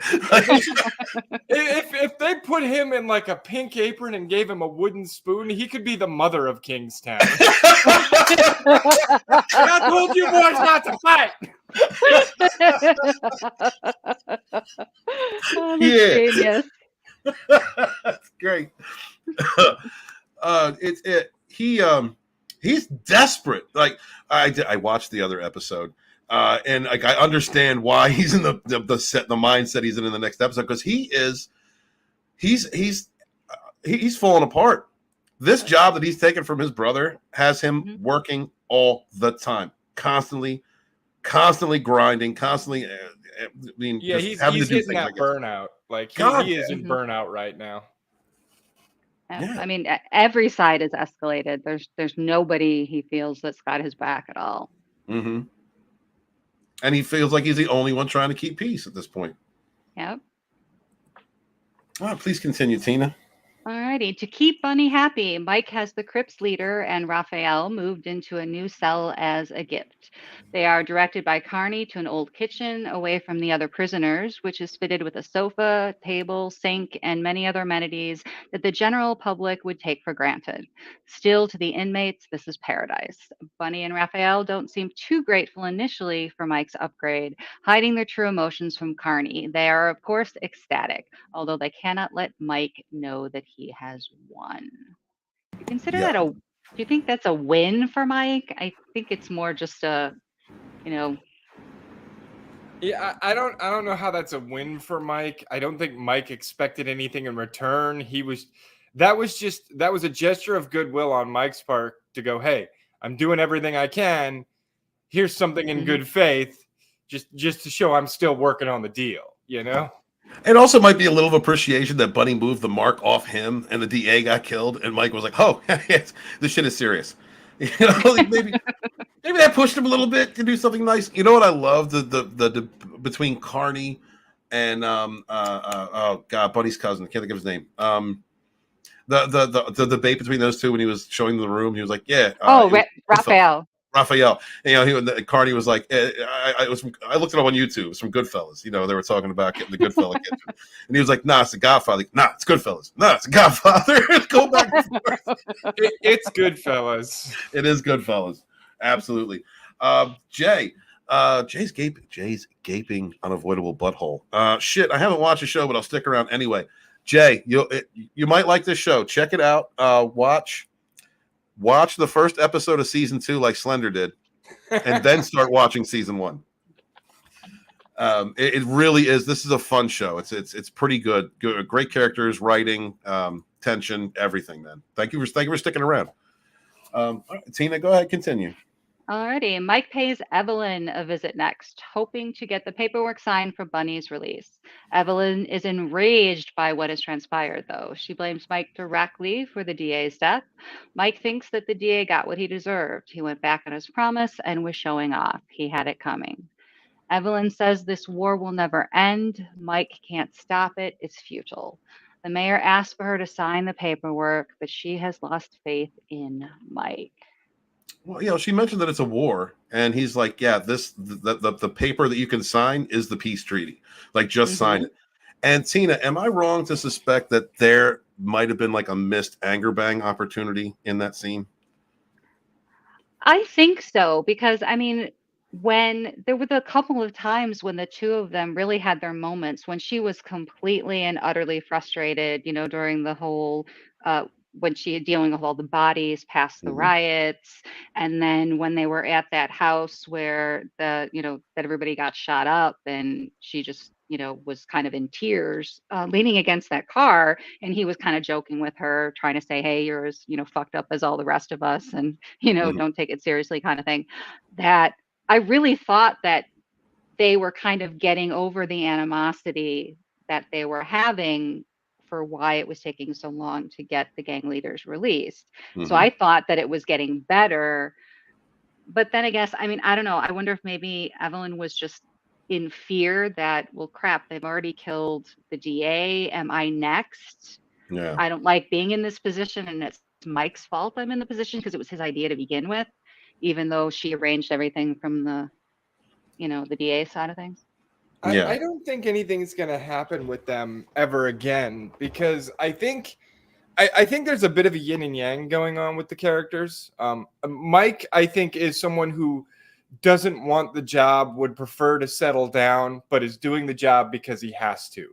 if they put him in a pink apron and gave him a wooden spoon, he could be the mother of Kingstown. I told you boys not to fight. Oh, genius. That's great. He's desperate. Like, I watched the other episode, and I understand why he's in the mindset he's in the next episode, because he's falling apart. This job that he's taken from his brother has him working all the time, constantly grinding, constantly. He's hitting that burnout. He is in burnout right now. Yeah. I mean, every side is escalated. There's nobody he feels that's got his back at all. Mm-hmm. And he feels like he's the only one trying to keep peace at this point. Yep. Please continue, Tina. Alrighty. To keep Bunny happy, Mike has the Crips leader and Raphael moved into a new cell as a gift. They are directed by Carney to an old kitchen away from the other prisoners, which is fitted with a sofa, table, sink, and many other amenities that the general public would take for granted. Still, to the inmates, this is paradise. Bunny and Raphael don't seem too grateful initially for Mike's upgrade, hiding their true emotions from Carney. They are, of course, ecstatic, although they cannot let Mike know that he has won. Do you consider that do you think that's a win for Mike? I think it's more just a, Yeah, I don't know how that's a win for Mike. I don't think Mike expected anything in return. That was a gesture of goodwill on Mike's part to go, hey, I'm doing everything I can. Here's something in good faith, just to show I'm still working on the deal, It also might be a little of appreciation that Bunny moved the mark off him and the DA got killed, and Mike was like, oh, yes, this shit is serious. Maybe that pushed him a little bit to do something nice. You know what I love? The between Carney and Bunny's cousin, I can't think of his name. The debate between those two when he was showing them the room, he was like, Raphael. Raphael, Carney was like, I looked it up on YouTube. It was from Goodfellas. They were talking about getting the Goodfella kitchen, and he was like, "Nah, it's the Godfather. Nah, it's Goodfellas. Nah, it's the Godfather." Go back and forth. It's Goodfellas. It is Goodfellas. Absolutely. Jay's gaping unavoidable butthole. Shit, I haven't watched the show, but I'll stick around anyway. Jay, you might like this show. Check it out. Watch the first episode of season 2 like Slender did, and then start watching season 1. It really is. This is a fun show. It's pretty good. Great characters, writing, tension, everything. Man, thank you for sticking around. All right, Tina, go ahead, continue. Alrighty, Mike pays Evelyn a visit next, hoping to get the paperwork signed for Bunny's release. Evelyn is enraged by what has transpired, though. She blames Mike directly for the DA's death. Mike thinks that the DA got what he deserved. He went back on his promise and was showing off. He had it coming. Evelyn says this war will never end. Mike can't stop it. It's futile. The mayor asked for her to sign the paperwork, but she has lost faith in Mike. Well, she mentioned that it's a war, and he's like, "Yeah, the paper that you can sign is the peace treaty. Like, just sign it." And Tina, am I wrong to suspect that there might have been like a missed anger bang opportunity in that scene? I think so, because I mean, when there were a couple of times when the two of them really had their moments, when she was completely and utterly frustrated, during the whole when she dealing with all the bodies past the riots, and then when they were at that house where that everybody got shot up, and she just was kind of in tears, leaning against that car, and he was kind of joking with her, trying to say, hey, you're as fucked up as all the rest of us, and don't take it seriously, kind of thing. That I really thought that they were kind of getting over the animosity that they were having for why it was taking so long to get the gang leaders released. So I thought that it was getting better. But then I guess, I mean, I don't know. I wonder if maybe Evelyn was just in fear that, well, crap, they've already killed the DA. Am I next? Yeah. I don't like being in this position, and it's Mike's fault I'm in the position because it was his idea to begin with, even though she arranged everything from the DA side of things. I don't think anything's going to happen with them ever again, because I think there's a bit of a yin and yang going on with the characters. Mike, I think, is someone who doesn't want the job, would prefer to settle down, but is doing the job because he has to.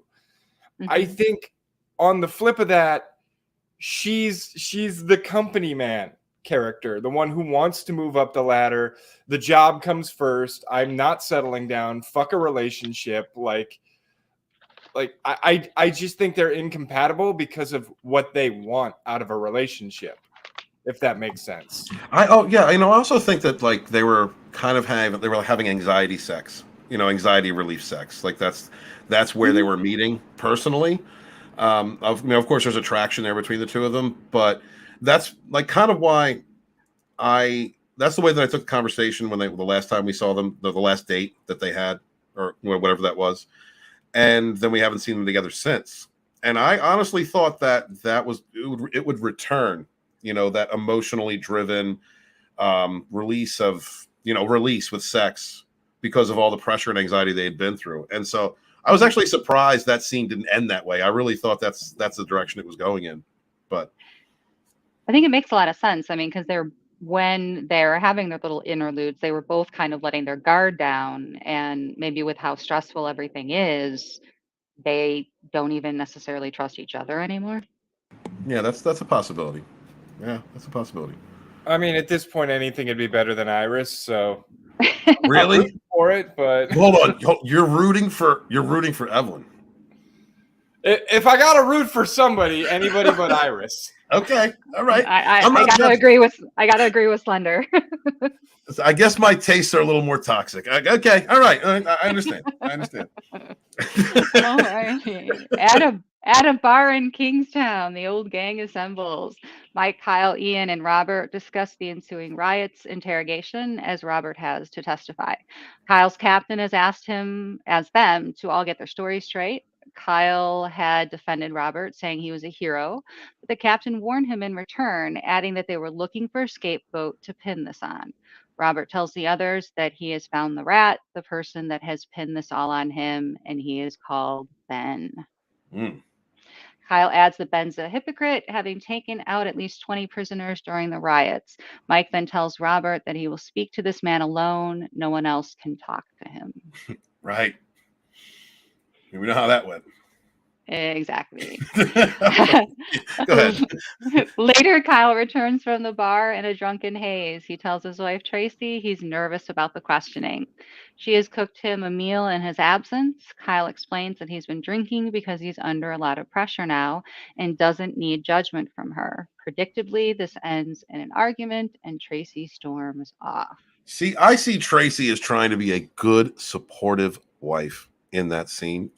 I think on the flip of that, she's the company man character, the one who wants to move up the ladder. The job comes first. I'm not settling down. Fuck a relationship. Like I just think they're incompatible because of what they want out of a relationship, if that makes sense. I also think that like they were having anxiety sex, anxiety relief sex. Like that's where they were meeting personally. Of course, there's attraction there between the two of them, but that's like kind of why that's the way that I took the conversation when the last time we saw them, the last date that they had, or whatever that was. And then we haven't seen them together since. And I honestly thought that it would return, that emotionally driven release with sex because of all the pressure and anxiety they had been through. And so I was actually surprised that scene didn't end that way. I really thought that's the direction it was going in. But I think it makes a lot of sense. I mean, because when they're having their little interludes, they were both kind of letting their guard down, and maybe with how stressful everything is, they don't even necessarily trust each other anymore. Yeah, that's a possibility. Yeah, that's a possibility. I mean, at this point, anything would be better than Iris. So really for it, but hold on, you're rooting for Evelyn. If I got to root for somebody, anybody but Iris. Okay, all right. I gotta agree with Slender. I guess my tastes are a little more toxic. Okay, all right. I understand. All right. At a bar in Kingstown, the old gang assembles. Mike, Kyle, Ian, and Robert discuss the ensuing riots interrogation as Robert has to testify. Kyle's captain has asked them to all get their story straight. Kyle had defended Robert, saying he was a hero, but the captain warned him in return, adding that they were looking for a scapegoat to pin this on. Robert tells the others that he has found the rat, the person that has pinned this all on him, and he is called Ben. Kyle adds that Ben's a hypocrite, having taken out at least 20 prisoners during the riots. Mike then tells Robert that he will speak to this man alone. No one else can talk to him. Right. We know how that went. Exactly. Go ahead. Later, Kyle returns from the bar in a drunken haze. He tells his wife Tracy he's nervous about the questioning. She has cooked him a meal in his absence. Kyle explains that he's been drinking because he's under a lot of pressure now and doesn't need judgment from her. Predictably, this ends in an argument and Tracy storms off. See, I see Tracy as trying to be a good, supportive wife in that scene.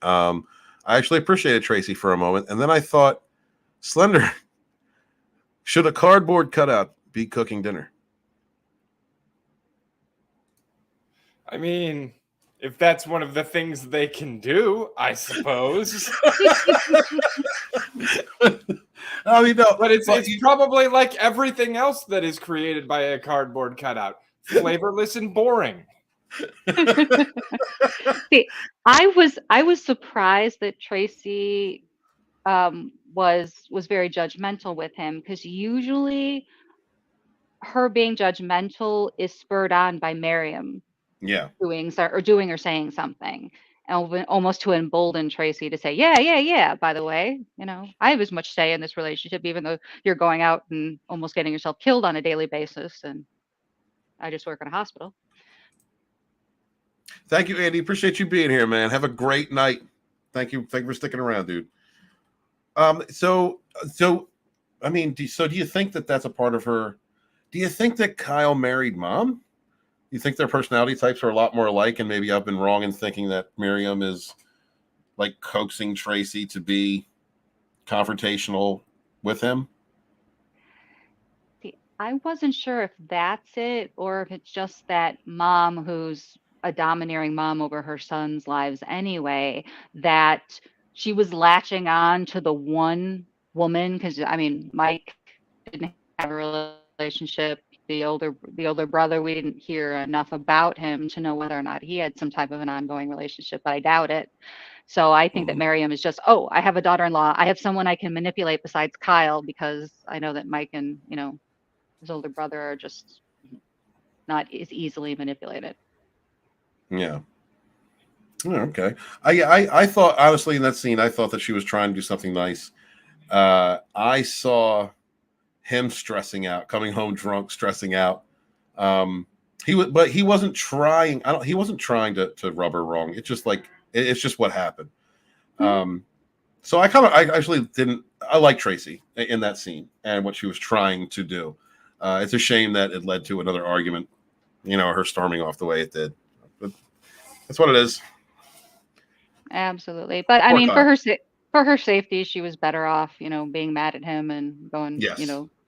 I actually appreciated Tracy for a moment, and then I thought, Slender, should a cardboard cutout be cooking dinner? I mean, if that's one of the things they can do, I suppose. I mean, no, but it's probably like everything else that is created by a cardboard cutout, flavorless and boring. See, I was surprised that Tracy was very judgmental with him, because usually her being judgmental is spurred on by Miriam doing or saying something, and almost to embolden Tracy to say, yeah, by the way, I have as much say in this relationship, even though you're going out and almost getting yourself killed on a daily basis, and I just work in a hospital. Thank you, Andy. Appreciate you being here, man. Have a great night. Thank you for sticking around, dude. So I mean, do you think that that's a part of her? Do you think that Kyle married Mom? Do you think their personality types are a lot more alike, and maybe I've been wrong in thinking that Miriam is like coaxing Tracy to be confrontational with him? See, I wasn't sure if that's it, or if it's just that Mom, who's a domineering mom over her son's lives anyway, that she was latching on to the one woman, because I mean, Mike didn't have a relationship. The older brother, we didn't hear enough about him to know whether or not he had some type of an ongoing relationship, but I doubt it. So I think that Miriam is just, I have a daughter-in-law, I have someone I can manipulate besides Kyle, because I know that Mike and his older brother are just not as easily manipulated. Yeah. Oh, okay. I thought, honestly, in that scene, I thought that she was trying to do something nice. I saw him stressing out, coming home drunk, stressing out. He wasn't trying. He wasn't trying to rub her wrong. It's just like it's just what happened. So I actually didn't. I like Tracy in that scene and what she was trying to do. It's a shame that it led to another argument. Her storming off the way it did. But that's what it is. Absolutely. But I mean, for her safety, she was better off, being mad at him and going,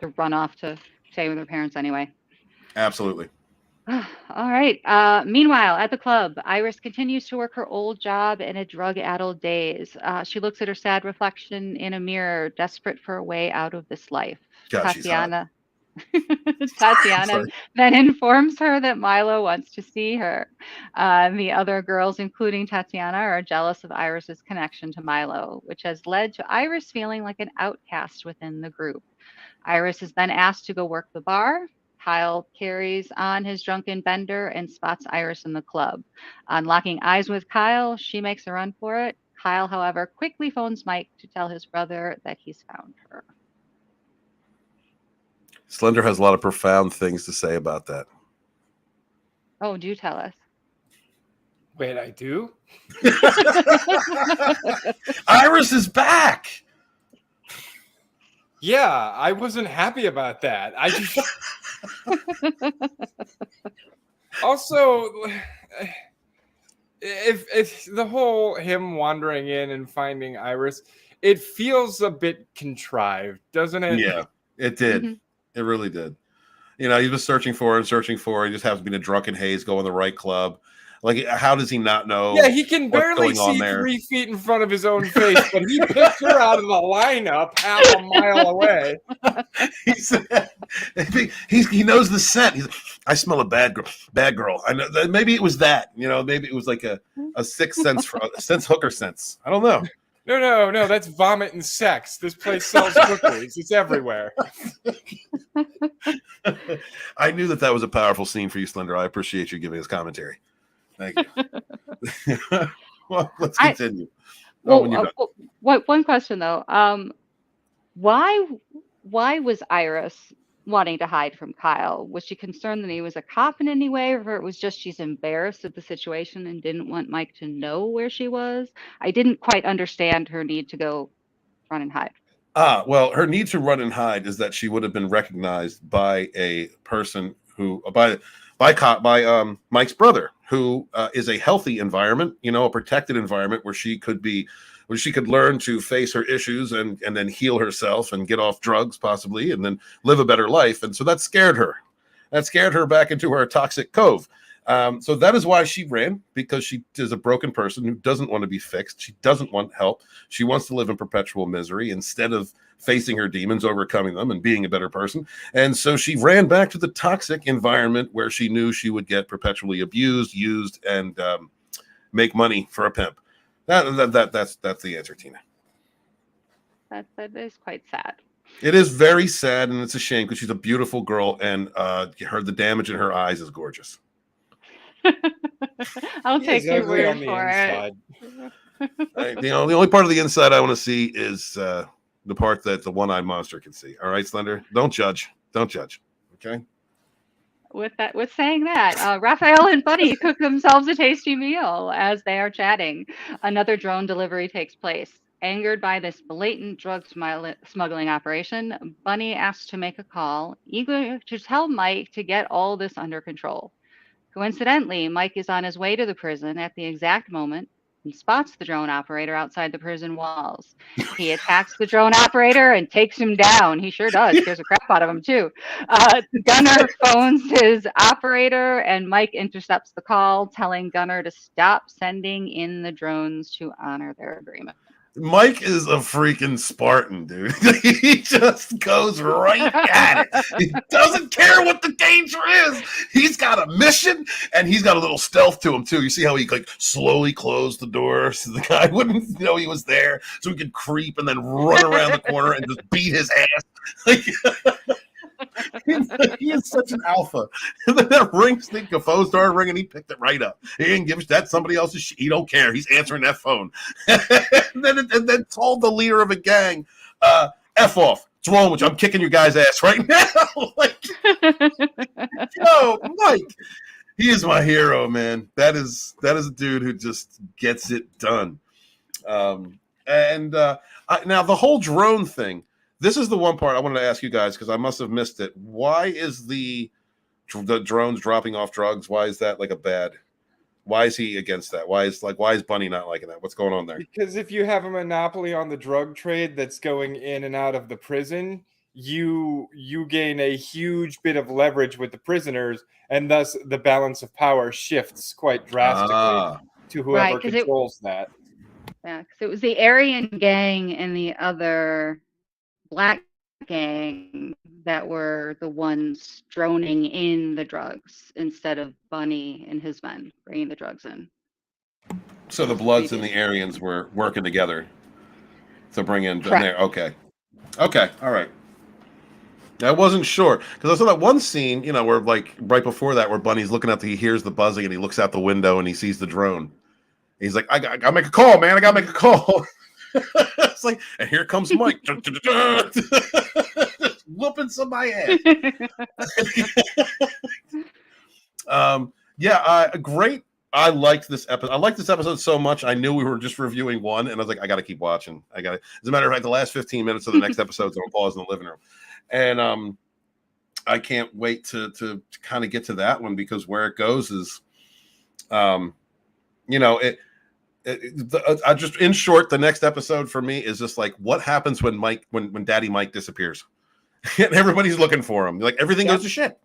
to run off to stay with her parents anyway. Absolutely. All right. Meanwhile, at the club, Iris continues to work her old job in a drug-addled daze. She looks at her sad reflection in a mirror, desperate for a way out of this life. God, Tatiana then informs her that Milo wants to see her. The other girls, including Tatiana, are jealous of Iris's connection to Milo, which has led to Iris feeling like an outcast within the group. Iris is then asked to go work the bar. Kyle carries on his drunken bender and spots Iris in the club. On locking eyes with Kyle, she makes a run for it. Kyle, however, quickly phones Mike to tell his brother that he's found her. Slender has a lot of profound things to say about that. Oh, do tell us. Wait, I do? Iris is back. Yeah, I wasn't happy about that. I just also, if the whole him wandering in and finding Iris, it feels a bit contrived, doesn't it? Yeah, it did. Mm-hmm. It really did. He was searching for her. He just happens to be in a drunken haze, go in the right club. Like, how does he not know? Yeah, he can barely see 3 feet in front of his own face, but he picked her out of the lineup half a mile away. He knows the scent. He's like, I smell a bad girl. I know. Maybe it was that. Maybe it was like a sixth sense, hooker sense. I don't know. No, that's vomit and sex. This place sells cookies. It's everywhere. I knew that was a powerful scene for you, Slender. I appreciate you giving us commentary. Thank you. Well, let's continue. when you're done. One question though. Why was Iris wanting to hide from Kyle? Was she concerned that he was a cop in any way, or it was just she's embarrassed of the situation and didn't want Mike to know where she was? I didn't quite understand her need to go run and hide. Well, her need to run and hide is that she would have been recognized by a person who by Mike's brother, who is a healthy environment, a protected environment where she could learn to face her issues and then heal herself and get off drugs possibly and then live a better life. And so that scared her. That scared her back into her toxic cove. So that is why she ran, because she is a broken person who doesn't want to be fixed. She doesn't want help. She wants to live in perpetual misery instead of facing her demons, overcoming them, and being a better person. And so she ran back to the toxic environment where she knew she would get perpetually abused, used, and make money for a pimp. That's the answer, Tina. That is quite sad. It is very sad, and it's a shame because she's a beautiful girl, and the damage in her eyes is gorgeous. I'll take your word for it. The only part of the inside I want to see is the part that the one-eyed monster can see. All right, Slender? Don't judge. Okay? With saying that, Raphael and Buddy cook themselves a tasty meal as they are chatting. Another drone delivery takes place. Angered by this blatant drug smuggling operation, Bunny asks to make a call, eager to tell Mike to get all this under control. Coincidentally, Mike is on his way to the prison at the exact moment and spots the drone operator outside the prison walls. He attacks the drone operator and takes him down. He sure does. Scares the crap out of him, too. Gunner phones his operator, and Mike intercepts the call, telling Gunner to stop sending in the drones to honor their agreement. Mike is a freaking Spartan, dude. He just goes right at it. He doesn't care what the danger is. He's got a mission, and he's got a little stealth to him, too. You see how he slowly closed the door so the guy wouldn't know he was there, so he could creep and then run around the corner and just beat his ass. He is such an alpha. And then that the phone started ringing. He picked it right up. He didn't give that somebody else's shit. He don't care. He's answering that phone. and then told the leader of a gang, F off. What's wrong with you? I'm kicking your guy's ass right now. Yo, Mike. He is my hero, man. That is a dude who just gets it done. Now the whole drone thing. This is the one part I wanted to ask you guys because I must have missed it. Why is the drones dropping off drugs? Why is that a bad? Why is he against that? Why is Bunny not liking that? What's going on there? Because if you have a monopoly on the drug trade that's going in and out of the prison, you gain a huge bit of leverage with the prisoners, and thus the balance of power shifts quite drastically to whoever controls that. Yeah, because it was the Aryan gang and the other Black gang that were the ones droning in the drugs instead of Bunny and his men bringing the drugs in. So the Bloods and the Aryans were working together to bring in there. Okay, all right. I wasn't sure because I saw that one scene, where right before that, where Bunny's looking out, he hears the buzzing and he looks out the window and he sees the drone. He's like, I gotta make a call, man. I gotta make a call. It's and here comes Mike. Whooping somebody's ass. Great. I liked this episode. I liked this episode so much. I knew we were just reviewing one, and I was like, I got to keep watching. As a matter of fact, the last 15 minutes of the next episode's on pause in the living room, and I can't wait to kind of get to that one because where it goes is, I just in short, the next episode for me is just what happens when Daddy Mike disappears, and everybody's looking for him. Everything goes to shit.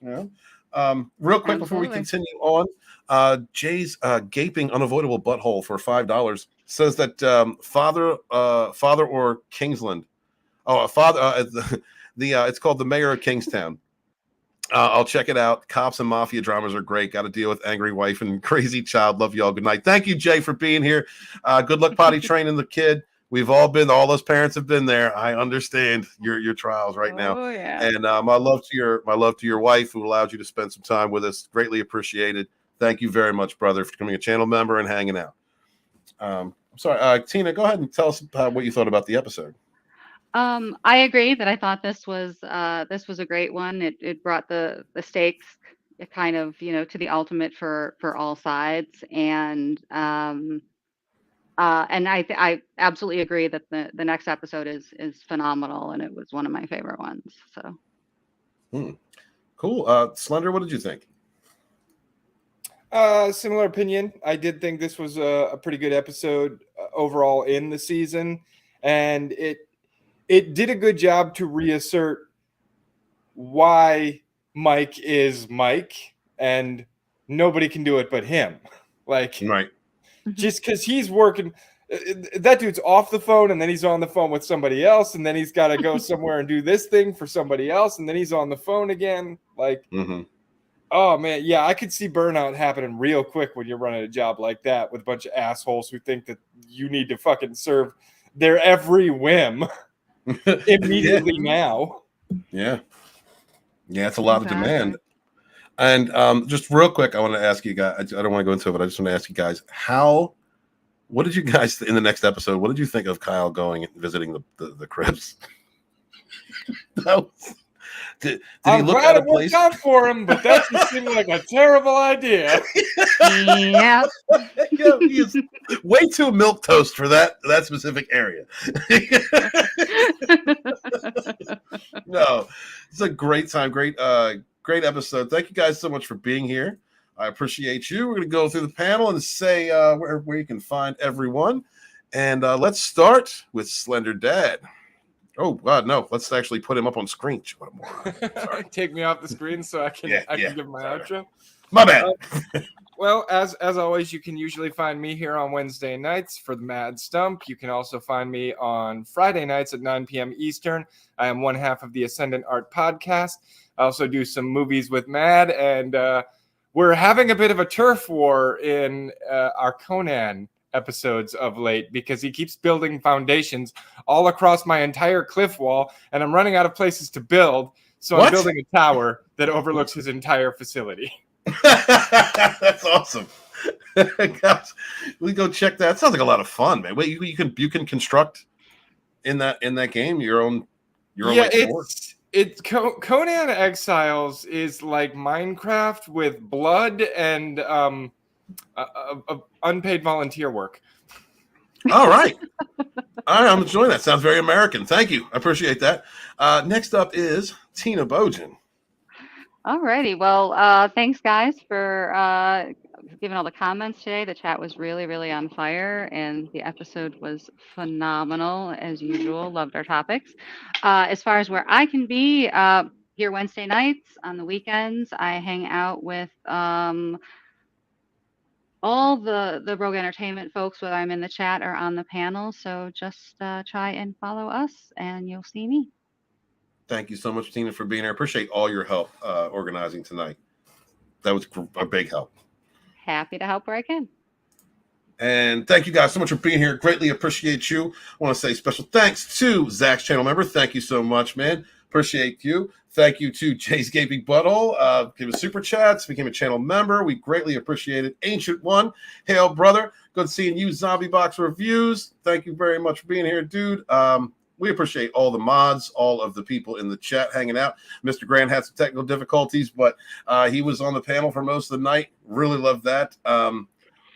Real quick before we continue on, Jay's gaping unavoidable butthole for $5 says that father or Kingsland. It's called The Mayor of Kingstown. I'll check it out. Cops and mafia dramas are great. Got to deal with angry wife and crazy child. Love y'all. Good night. Thank you, Jay, for being here. Good luck potty training the kid. We've all those parents have been there. I understand your trials right now. Oh, yeah. And my love to your wife who allowed you to spend some time with us. Greatly appreciated. Thank you very much, brother, for becoming a channel member and hanging out. sorry, Tina, go ahead and tell us what you thought about the episode. I agree that I thought this was a great one. It brought the stakes kind of, to the ultimate for all sides, and I absolutely agree that the next episode is phenomenal, and it was one of my favorite ones. So cool. Slender, what did you think? Similar opinion. I did think this was a pretty good episode overall in the season, and it did a good job to reassert why Mike is Mike, and nobody can do it but him. Like, right. Just because he's working, that dude's off the phone, and then he's on the phone with somebody else, and then he's got to go somewhere and do this thing for somebody else, and then he's on the phone again. Like, oh man, yeah, I could see burnout happening real quick when you're running a job like that with a bunch of assholes who think that you need to fucking serve their every whim immediately now. Yeah, it's a lot of demand. And just real quick, I want to ask you guys, I don't want to go into it, but I just want to ask you guys, what did you guys, in the next episode, what did you think of Kyle going and visiting the cribs? Did he look at a place? I'm glad it worked out for him, but that just seemed like a terrible idea. Yeah. He is way too milquetoast for that specific area. No, it's a great time. Great episode. Thank you guys so much for being here. I appreciate you. We're going to go through the panel and say where you can find everyone. And let's start with Slender Dad. Oh, God, no. Let's actually put him up on screen. What a moron. Take me off the screen so I can give my outro. My bad. Well, as always, you can usually find me here on Wednesday nights for the Mad Stump. You can also find me on Friday nights at 9 p.m. Eastern. I am one half of the Ascendant Art Podcast. I also do some movies with Mad, and we're having a bit of a turf war in our Conan episodes of late because he keeps building foundations all across my entire cliff wall, and I'm running out of places to build, so I'm building a tower that overlooks his entire facility. That's awesome. Gosh, we go check that. Sounds like a lot of fun, man. Wait, you can construct in that game your own Conan Exiles is like Minecraft with blood and unpaid volunteer work. All right. I'm enjoying that. Sounds very American. Thank you. I appreciate that. Next up is Tina Bojan. Alrighty. Well, thanks guys for giving all the comments today. The chat was really, really on fire, and the episode was phenomenal as usual. Loved our topics. As far as where I can be, here Wednesday nights, on the weekends, I hang out with all the Rogue Entertainment folks, whether I'm in the chat or on the panel. So just try and follow us, and you'll see me. Thank you so much, Tina, for being here. I appreciate all your help organizing tonight. That was a big help. Happy to help where I can. And thank you guys so much for being here. Greatly appreciate you. I want to say special thanks to Zach's channel member. Thank you so much, man. Appreciate you. Thank you to Jay's Gaping Butthole. Gave us super chats, became a channel member. We greatly appreciate it. Ancient One, hail brother. Good seeing you. Zombie Box Reviews. Thank you very much for being here, dude. We appreciate all the mods, all of the people in the chat hanging out. Mr. Grant had some technical difficulties, but he was on the panel for most of the night. Really love that.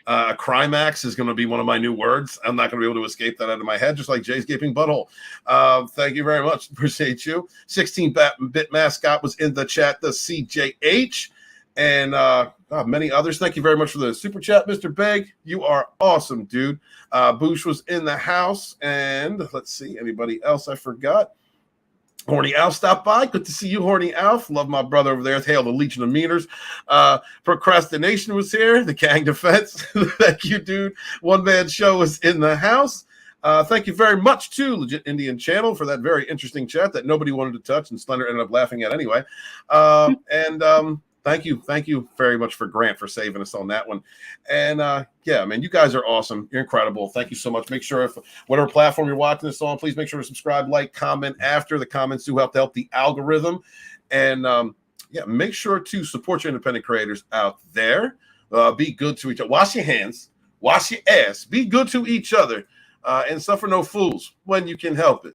Crimax is going to be one of my new words. I'm not going to be able to escape that out of my head, just like Jay's Gaping Butthole. Thank you very much. Appreciate you. 16-bit mascot was in the chat, the CJH. And many others. Thank you very much for the super chat, Mr. Begg. You are awesome, dude. Boosh was in the house. And let's see, anybody else I forgot? Horny Alf stopped by. Good to see you, Horny Alf. Love my brother over there. Hail the Legion of Meters. Procrastination was here. The Gang Defense. Thank you, dude. One Man Show was in the house. Thank you very much to Legit Indian Channel for that very interesting chat that nobody wanted to touch and Slender ended up laughing at anyway. Thank you very much for Grant for saving us on that one. And yeah, man, you guys are awesome. You're incredible. Thank you so much. Make sure, if whatever platform you're watching this on, please make sure to subscribe, like, comment after. The comments do help the algorithm. And yeah, make sure to support your independent creators out there. Be good to each other. Wash your hands. wash your ass, be good to each other, and suffer no fools when you can help it.